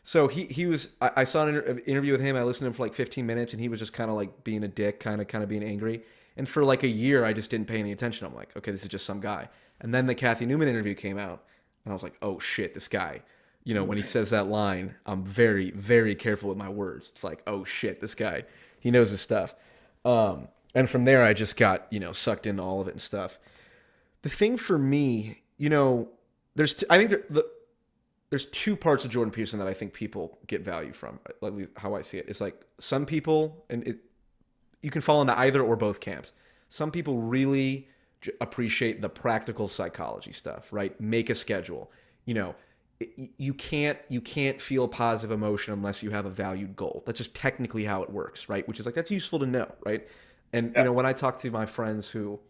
So he was. I saw an interview with him. I listened to him for like 15 minutes, and he was just kind of like being a dick, kind of being angry. And for like a year, I just didn't pay any attention. I'm like, okay, this is just some guy. And then the Kathy Newman interview came out, and I was like, oh shit, this guy. When he says that line, I'm very, very careful with my words. It's like, oh shit, this guy, he knows his stuff. And from there, I just got sucked into all of it and stuff. The thing for me, I think there's two parts of Jordan Peterson that I think people get value from. Like how I see it, it's like some people, you can fall into either or both camps. Some people really appreciate the practical psychology stuff, right? Make a schedule. You can't feel positive emotion unless you have a valued goal. That's just technically how it works, right? Which is like that's useful to know, right? And Yeah. when I talk to my friends who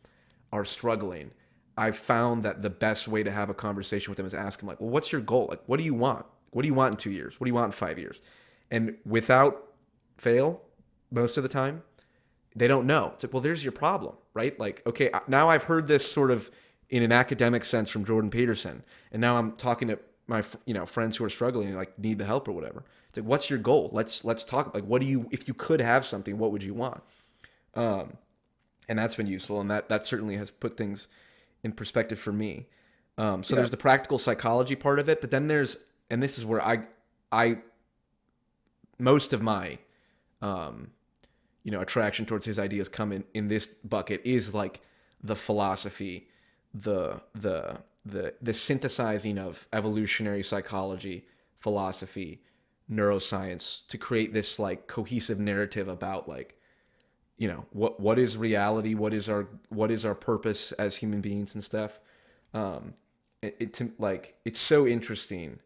are struggling, I've found that the best way to have a conversation with them is ask them like, well, what's your goal? Like, what do you want? What do you want in 2 years? What do you want in 5 years? And without fail, most of the time, they don't know. It's like, well, there's your problem, right? Like, okay, now I've heard this sort of in an academic sense from Jordan Peterson, and now I'm talking to my friends who are struggling and like need the help or whatever. It's like, what's your goal? Let's talk. Like, what do you if you could have something, what would you want? Um, and that's been useful, and that certainly has put things in perspective for me. So Yeah. there's the practical psychology part of it, but then and this is where I most of my um, attraction towards his ideas come in this bucket is like the philosophy, the synthesizing of evolutionary psychology, philosophy, neuroscience to create this like cohesive narrative about like what is reality, what is our purpose as human beings and stuff. It's so interesting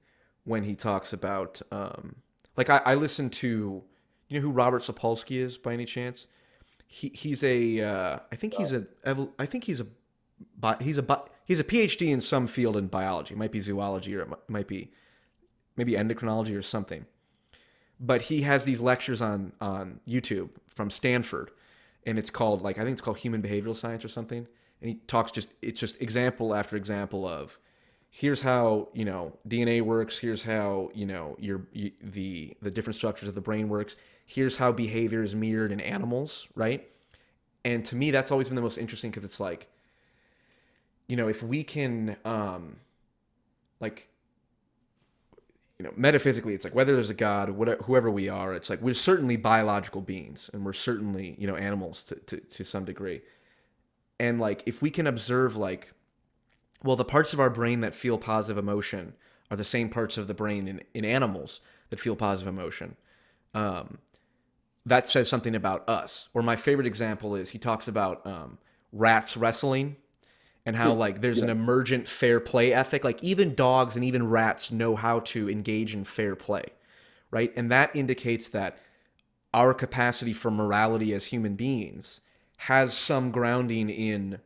when he talks about like I listen to who Robert Sapolsky is by any chance. He's a I think he's a I think he's a PhD in some field in biology. It might be zoology or it might be maybe endocrinology or something. But he has these lectures on YouTube from Stanford, and it's called like I think it's called Human Behavioral Science or something. And he talks it's just example after example of here's how DNA works. Here's how the different structures of the brain works. Here's how behavior is mirrored in animals, right? And to me, that's always been the most interesting because it's like, if we can, like, metaphysically, it's like whether there's a God or whatever, whoever we are, it's like we're certainly biological beings and we're certainly, animals to some degree. And like, if we can observe, like, well, the parts of our brain that feel positive emotion are the same parts of the brain in animals that feel positive emotion. That says something about us. Or my favorite example is he talks about rats wrestling and how like there's an Yeah. emergent fair play ethic. Like even dogs and even rats know how to engage in fair play, right? And that indicates that our capacity for morality as human beings has some grounding in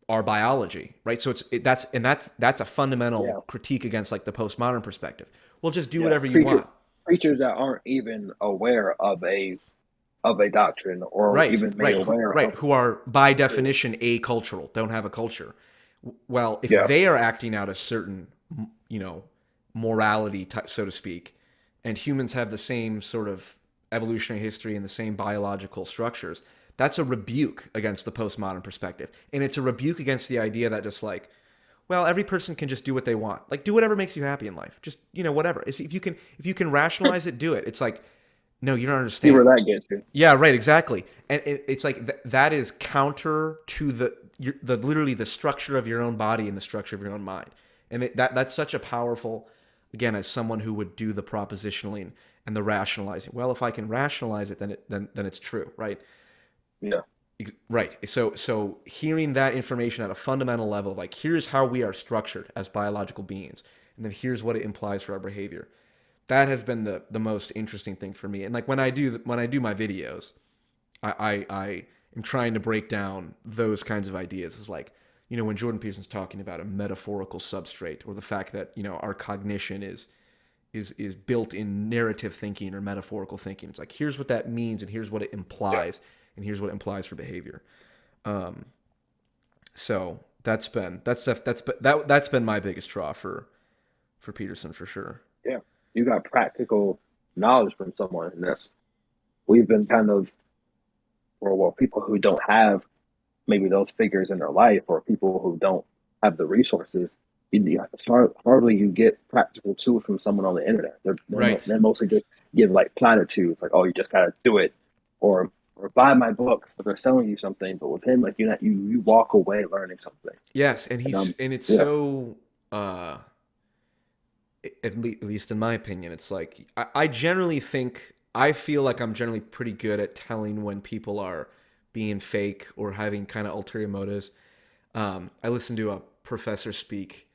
our biology, right? So that's a Yeah. fundamental critique against like the postmodern perspective. Well, just do Yeah. whatever you want. Creatures that aren't even aware of a doctrine or Right, even made right, aware right. of Who are by definition acultural, don't have a culture. Well, if yeah. they are acting out a certain, you know, morality, so to speak, and humans have the same sort of evolutionary history and the same biological structures, that's a rebuke against the postmodern perspective, and it's a rebuke against the idea that just like, well, every person can just do what they want, like do whatever makes you happy in life, just whatever. If you can rationalize it, do it. It's like, no, you don't See where understand. that gets you. Yeah, right, exactly. And it's like that is counter to the literally the structure of your own body and the structure of your own mind. And that's such a powerful, again, as someone who would do the propositionaling and the rationalizing. Well, if I can rationalize it, then it's true, right? Yeah. Right. So hearing that information at a fundamental level, like here's how we are structured as biological beings, and then here's what it implies for our behavior. that has been the most interesting thing for me. And like when I do my videos, I am trying to break down those kinds of ideas. It's like, you know, when Jordan Peterson's talking about a metaphorical substrate, or the fact that, you know, our cognition is built in narrative thinking or metaphorical thinking. It's like, here's what that means, and here's what it Yeah. implies, and here's what it implies for behavior. Um, so that's been my biggest draw for Peterson for sure. Yeah. You got practical knowledge from someone, and that's we've been kind of, or well, people who don't have maybe those figures in their life, or people who don't have the resources. Hardly you get practical tools from someone on the internet. Right. They're mostly just give like platitudes, like, oh, you just gotta do it, or buy my book. But they're selling you something. But with him, like, you walk away learning something. Yes, and And and it's yeah, so uh at least in my opinion, it's like I generally think I feel like I'm generally pretty good at telling when people are being fake or having kind of ulterior motives. I listened to a professor speak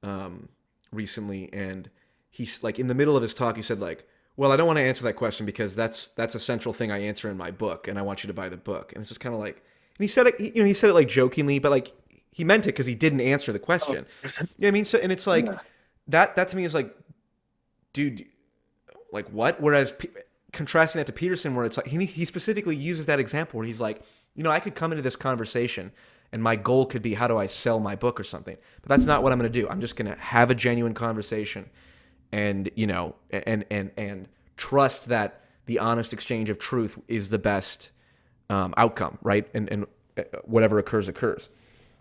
um, recently, and he's like in the middle of his talk, he said like, "Well, I don't want to answer that question because that's a central thing I answer in my book, and I want you to buy the book." And it's just kind of like, and he said it, you know, he said it like jokingly, but like he meant it because he didn't answer the oh, question. You know what I mean? So, and it's like yeah, that to me is like, dude, like what? Whereas contrasting that to Peterson, where it's like he specifically uses that example where he's like, you know, I could come into this conversation and my goal could be how do I sell my book or something, but that's not what I'm going to do. I'm just going to have a genuine conversation, and you know, and trust that the honest exchange of truth is the best outcome, right? And whatever occurs occurs,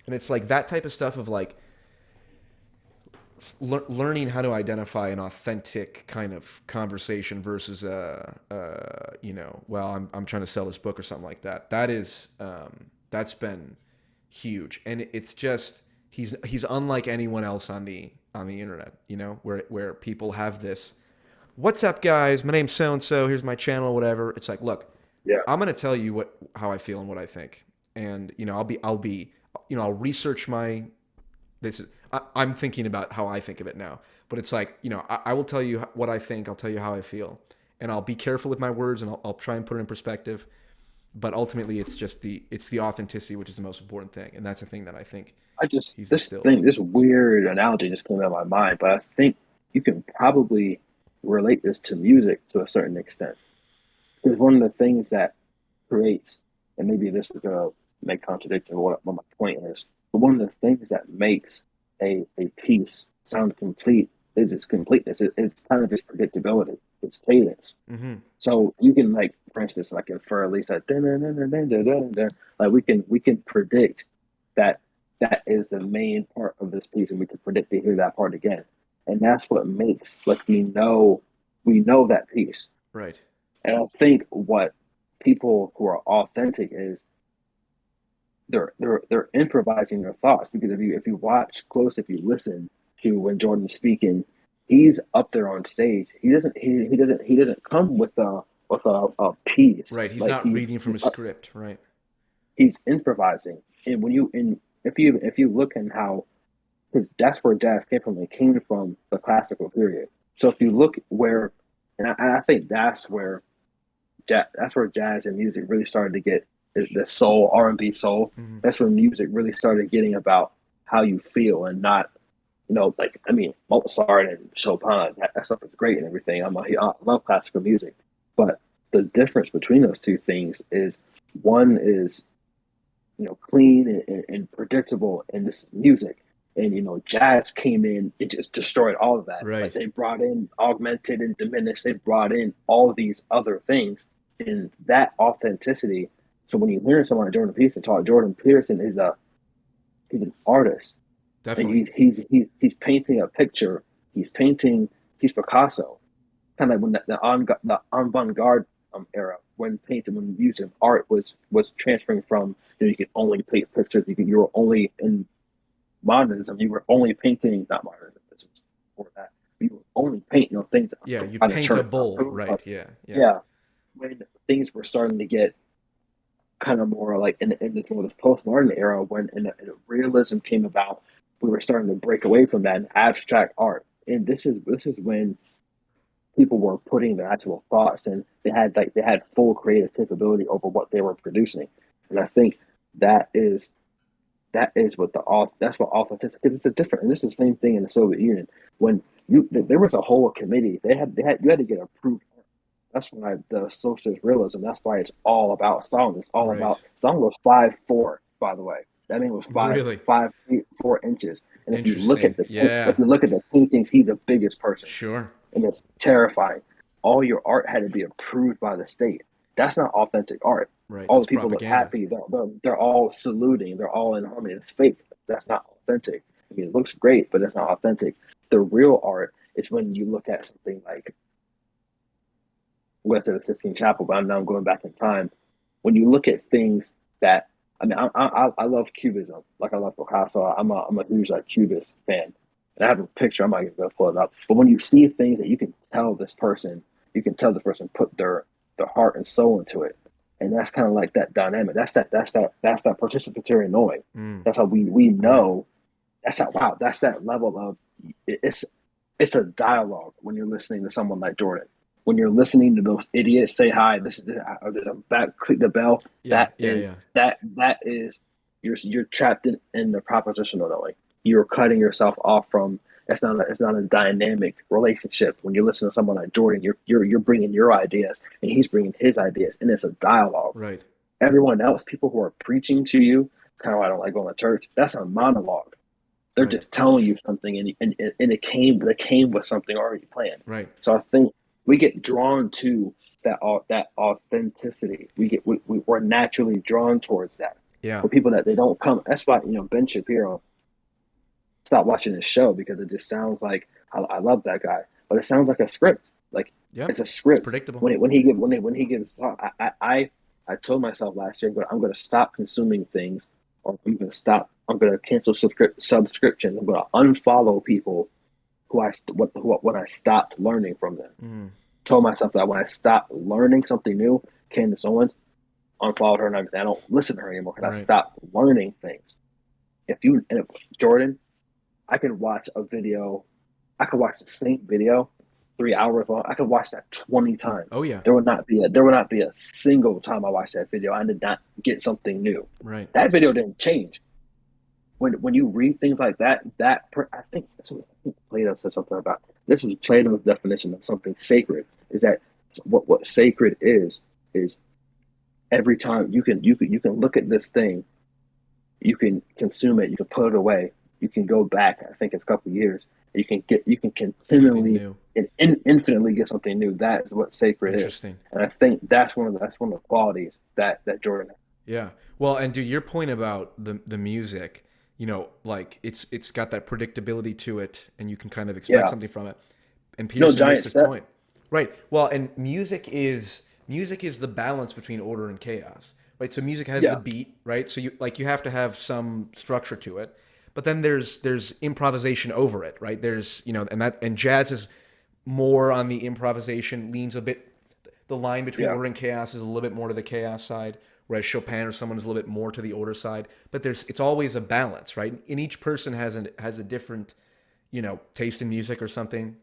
and it's like that type of stuff of like learning how to identify an authentic kind of conversation versus you know, well, I'm trying to sell this book or something like that. That's been huge, and it's just he's unlike anyone else on the internet. You know, where people have this, what's up, guys? My name's so and so. Here's my channel, whatever. It's like, look, yeah. I'm gonna tell you how I feel and what I think, and you know, you know, I'll research my this is I'm thinking about how I think of it now, but it's like, you know, I will tell you what I think, I'll tell you how I feel, and I'll be careful with my words, and I'll try and put it in perspective, but ultimately it's the authenticity which is the most important thing, and that's the thing that I think I just he's instilled. this weird analogy just came out of my mind, but I think you can probably relate this to music to a certain extent. Because one of the things that creates, and maybe this is gonna make contradiction of what my point is, but one of the things that makes a piece sound complete is its completeness. It's kind of its predictability, its cadence. Mm-hmm. So you can, like, for instance, like infer at least that like we can predict that that is the main part of this piece, and we can predict to hear that part again, and that's what makes, like, we know that piece. Right. And I think what people who are authentic is they're improvising their thoughts, because if you watch close, if you listen to when Jordan's speaking, he's up there on stage. He doesn't come with a piece. Right. He's Like, not reading from a script. Right. he's improvising. And when you and if you look in how, because that's where jazz came from. It came from the classical period. So if you look where, and I think that's where jazz and music really started to get the soul, R&B soul. Mm-hmm. That's when music really started getting about how you feel, and not, like, I mean, Mozart and Chopin, that stuff is great and everything. I love classical music, but the difference between those two things is one is, clean and predictable in this music. And, jazz came in, it just destroyed all of that. Like, Right. they brought in augmented and diminished, they brought in all these other things, and that authenticity. So when you hear someone like Jordan Peterson is he's an artist, and Definitely. he's painting a picture. He's Picasso, kind of like when the avant-garde era, when music art was transferring from, you could only paint pictures, you were only in modernism, you were only painting, not modernism, this was before that, you were only painting, things Yeah. You out of paint a church. bowl. Right. Yeah. Yeah. Yeah, when things were starting to get kind of more like in this more this postmodern era, when and realism came about, we were starting to break away from that and abstract art. And this is when people were putting their actual thoughts, and they had full creative capability over what they were producing. And I think that is that is what that's what authenticity, because it's a different, and this is the same thing in the Soviet Union. When there was a whole committee, they had you had to get approved. That's why the socialist realism, that's why it's all about Stalin. It's all Right. about Stalin was 5'4", by the way. That man was Really 5 feet 4 inches. And interesting. if Yeah. you look at the paintings, he's the biggest person, Sure. and it's terrifying. All your art had to be approved by the state. That's not authentic art. Right. All That's the people look propaganda. happy. They're all saluting. They're all in harmony. It's fake. That's not authentic. I mean, it looks great, but it's not authentic. The real art is when you look at something like, let's say the Sistine Chapel, but I'm now going back in time. When you look at things that, I mean, I love Cubism, like I love Picasso. I'm a huge like Cubist fan, and I have a picture. I'm not even gonna pull it up. But when you see things that you can tell this person put their heart and soul into it, and that's kind of like that dynamic. That's that participatory knowing. Mm. That's how we Right. know. That's that wow. That's that level of it's it's a dialogue when you're listening to someone like Jordan. When you're listening to those idiots say hi, this is or there's a back click the bell. Yeah. Yeah. Yeah. That is you're trapped in the propositional knowing. You're cutting yourself off from. It's not a dynamic relationship. When you listen to someone like Jordan, you're bringing your ideas and he's bringing his ideas, and it's a dialogue. Right. Everyone else, people who are preaching to you, kind of why I don't like going to church. That's a monologue. They're Right. just telling you something, and it came with something already planned. Right. So I think we get drawn to that authenticity. We're naturally drawn towards that. Yeah. For people that they don't come, that's why Ben Shapiro stopped watching his show, because it just sounds like I love that guy, but it sounds like a script. Like Yeah. it's a It's script. predictable. When he gives talk, I told myself last year, but I'm going to stop consuming things, or I'm going to stop. I'm going to cancel subscriptions. I'm going to unfollow people when I stopped learning from them. Mm. Told myself that when I stopped learning something new, Candace Owens, unfollowed her and everything. I don't listen to her anymore because I Right. stopped learning things. If Jordan, I could watch a video. I could watch the same video, 3 hours long. I could watch that 20 times. Oh yeah. There would not be a single time I watched that video I did not get something new. Right. That video didn't change. When you read things like that, I think that's what I think Plato said something about. This is Plato's definition of something sacred. Is that what sacred is every time you can look at this thing, you can consume it, you can put it away, you can go back. I think it's a couple of years. You can Something continually new. and infinitely get something new. That is what sacred is, Interesting. and I think that's one of the qualities that Jordan has. Yeah. Well, and to your point about the music, like it's got that predictability to it, and you can kind of expect Yeah, something from it. And no Peterson makes giant this steps. point. Right. Well, and music is the balance between order and chaos. Right. So music has the Yeah, beat, right? So you have to have some structure to it. But then there's improvisation over it, right? There's, and jazz is more on the improvisation, leans a bit, the line between yeah, order and chaos is a little bit more to the chaos side, whereas Chopin or someone is a little bit more to the order side. But it's always a balance, right? And each person has a different, taste in music or something,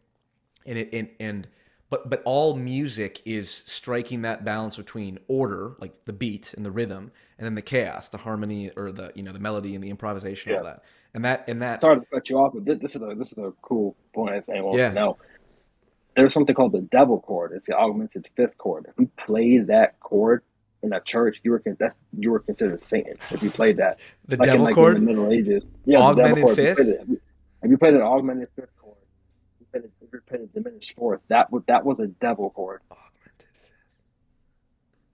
and but all music is striking that balance between order, like the beat and the rhythm, and then the chaos, the harmony, or the melody and the improvisation, all yeah. that, and that, Sorry to cut you off, but this is a cool point I think wants to yeah, know. There's something called the devil chord. It's the augmented fifth chord. If you played that chord in a church, you were considered Satan if you played that. the devil Like in the chord, Middle Ages, yeah, the devil augmented chord. fifth. If you played an augmented fifth chord, if you played a diminished fourth, that was a devil chord. Augmented.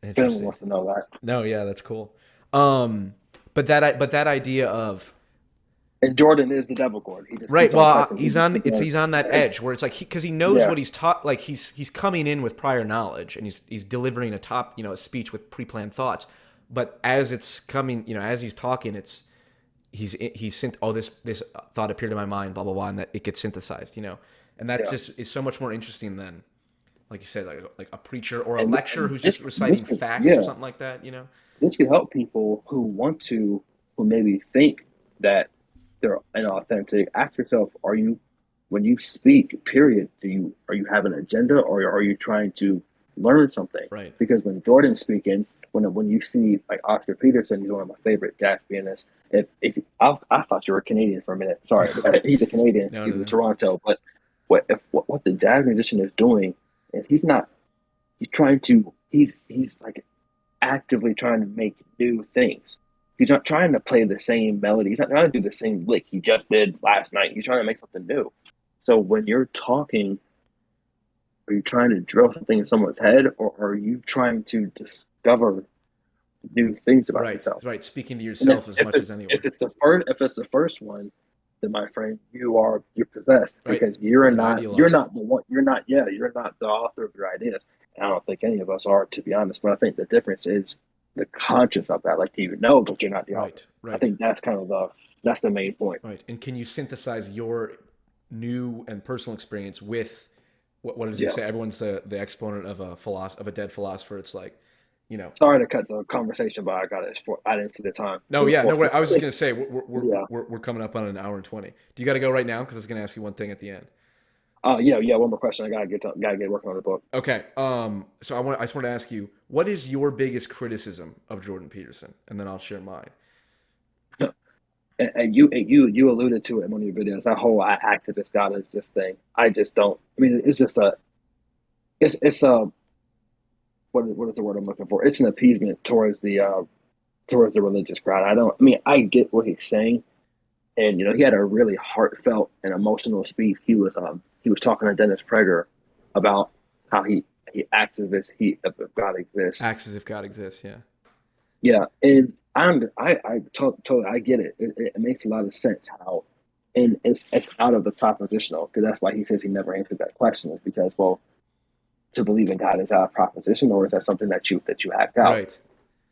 If anyone Interesting. wants to know that. No, yeah, that's cool. But that idea of And Jordan is the devil chord. He just right. keeps on Well, pressing. he's on that edge where it's like because he knows Yeah, what he's taught. Like he's coming in with prior knowledge and he's delivering a speech with pre-planned thoughts. But as it's coming, as he's talking, oh, this thought appeared in my mind, blah blah blah, and that it gets synthesized. And that yeah. just is so much more interesting than, like you said, like a preacher or a lecturer And who's just this reciting could, facts or yeah, something like that. this could help people who maybe think that they're inauthentic. Ask yourself, are you when you speak, period, are you have an agenda, or are you trying to learn something? Right. Because when Jordan's speaking, when you see like Oscar Peterson, he's one of my favorite jazz pianists. If I thought you were Canadian for a minute, sorry, he's a Canadian, No, he's no, in no. Toronto. But what the jazz musician is doing is he's trying to he's like actively trying to make new things. He's not trying to play the same melody. He's not trying to do the same lick he just did last night. He's trying to make something new. So when you're talking, are you trying to drill something in someone's head, or are you trying to discover new things about Right. yourself? Right. Speaking to And yourself as much as anyone. if it's the first one, then my friend, you're possessed, Right. because You're an you're ideologue. not the one you're not the author of your ideas. And I don't think any of us are, to be honest. But I think the difference is the conscience of that. Like, do you know that you're not the author? Right. I Right. think that's the main point. Right. And can you synthesize your new and personal experience with what does he Yeah. say? Everyone's the exponent of a of a dead philosopher. It's like, you know, Sorry to cut the conversation, but I didn't see the time. no, It was yeah, no. four I was fifty. just gonna say Yeah. we're coming up on an hour and 20. Do you got to go right now? Because I was gonna ask you one thing at the end. Oh yeah. One more question. Gotta get working on the book. Okay. So I just want to ask you, what is your biggest criticism of Jordan Peterson, and then I'll share mine. And you alluded to it in one of your videos. That whole activist God is this thing. I just don't. I mean, it's just a. It's a what is the word I'm looking for? It's an appeasement towards the religious crowd. I don't. I mean, I get what he's saying, and he had a really heartfelt and emotional speech. He was talking to Dennis Prager about how he activist he if God exists. Acts as if God exists. Yeah. Yeah, and totally I get it. It makes a lot of sense how, and it's out of the propositional, because that's why he says he never answered that question, is because, well, to believe in God is out of proposition, or is that something that you act out? Right.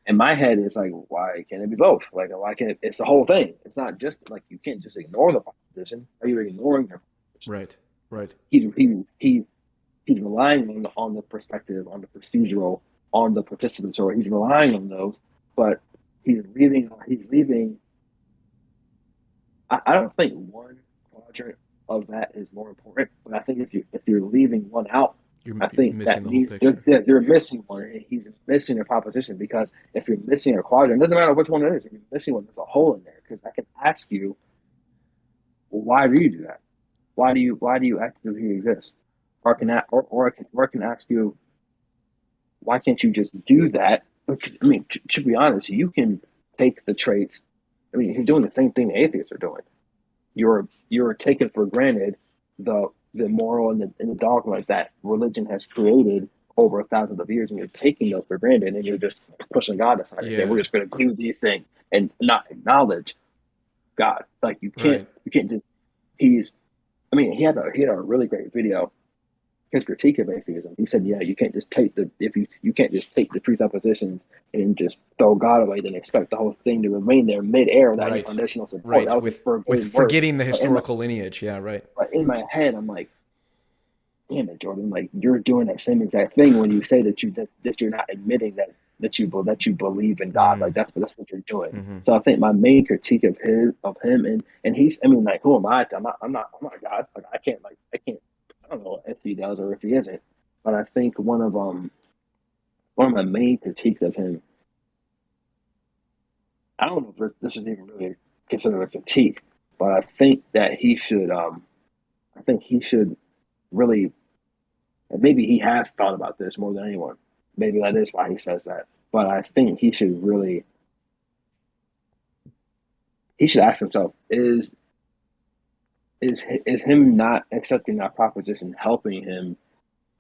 In my head, it's like, why can't it be both? Like, why can't it? It's the whole thing. It's not just like, you can't just ignore the proposition. Are you ignoring the proposition? Right. Right. He's relying on the perspective, on the procedural, on the participatory. He's relying on those, but he's leaving. I don't think one quadrant of that is more important, but I think if you're leaving one out, I You're think missing that the whole means picture. you're missing one. And he's missing a proposition, because if you're missing a quadrant, it doesn't matter which one it is. If you're missing one, there's a hole in there. Because I can ask you, well, why do you do that? Why do you actively exist? Or I can ask you, why can't you just do that? Because, I mean, to be honest, you can take the traits. I mean, you're doing the same thing the atheists are doing. You're taking for granted the moral and the dogma that religion has created over thousands of years, and you're taking those for granted, and you're just pushing God aside and saying, we're Yeah. just going to do these things and not acknowledge God. Like, Right. you can't just. He's. I mean, he had a really great video, his critique of atheism. He said, "Yeah, you can't just take the if you can't just take the presuppositions and just throw God away, then expect the whole thing to remain there midair without any Right. foundational support." Right. That was his With verbatim words. forgetting the But in my historical lineage. Yeah. Right. but in my head, I'm like, "Damn it, Jordan! Like, you're doing that same exact thing when you say that you're not admitting that you believe in God. Mm. Like, that's what you're doing." Mm-hmm. So I think my main critique of him, and he's, I mean, like, who am I? I'm not God. Like, I can't. I don't know if he does or if he isn't. But I think one of my main critiques of him, I don't know if this is even really considered a critique, but I think he should really, and maybe he has thought about this more than anyone. Maybe that is why he says that. But I think he should ask himself, is him not accepting that proposition helping him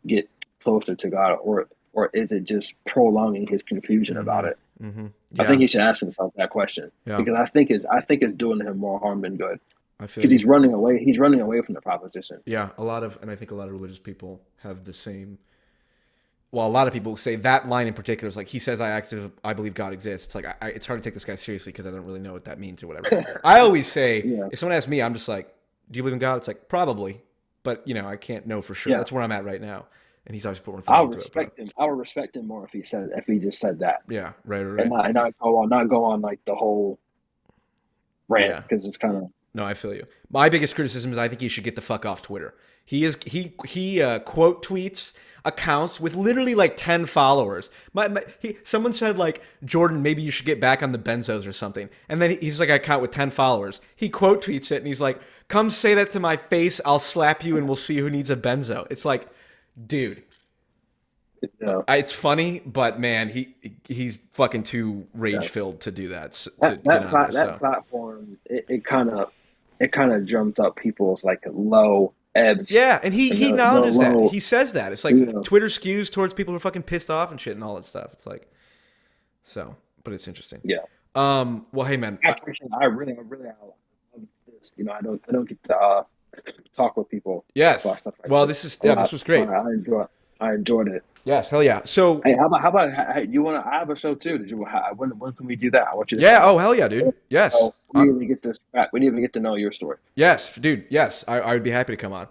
get closer to God, or is it just prolonging his confusion about Mm-hmm. it? Mm-hmm. I think Yeah. he should ask himself that question, Yeah. because I think it's doing him more harm than good, I feel because you. he's running away. He's running away from the proposition. Yeah. And I think a lot of religious people have the same. Well, a lot of people say that line in particular is like, he says, I believe God exists. It's like, it's hard to take this guy seriously because I don't really know what that means or whatever. I always say, Yeah, if someone asks me, I'm just like, do you believe in God? It's like, probably. But, I can't know for sure. yeah. That's where I'm at right now. And he's always put more thought into it. But I would respect him more if he just said that, yeah, right, right, and right. not go on like the whole rant, Yeah. because it's kind of No, I feel you. My biggest criticism is I think he should get the fuck off Twitter. He quote tweets accounts with literally like 10 followers. Someone said like, Jordan, maybe you should get back on the benzos or something. And then he's like, I count with 10 followers. He quote tweets it and he's like, come say that to my face, I'll slap you and we'll see who needs a benzo. It's like, dude, Yeah, it's funny, but man, he's fucking too yeah. rage filled to do that, to get on there. That So platform, it kind of drums up people's like low ebbs yeah, and he and he the acknowledges that. low, He says that. It's you like know. Twitter skews towards people who are fucking pissed off and shit and all that stuff. It's like so, but it's interesting. Yeah, Well, hey man, I appreciate. I really love this. You know, I don't get to talk with people about yes. stuff like Well, this a this lot. was So great. I enjoyed it. Yes, hell yeah. So Hey, how about hey, you want to? I have a show too. Did you? When can we do that? I want you to yeah, come oh on. hell yeah, dude. Yes. So we didn't even get this. We didn't even get to know your story. Yes, dude. Yes, I would be happy to come on.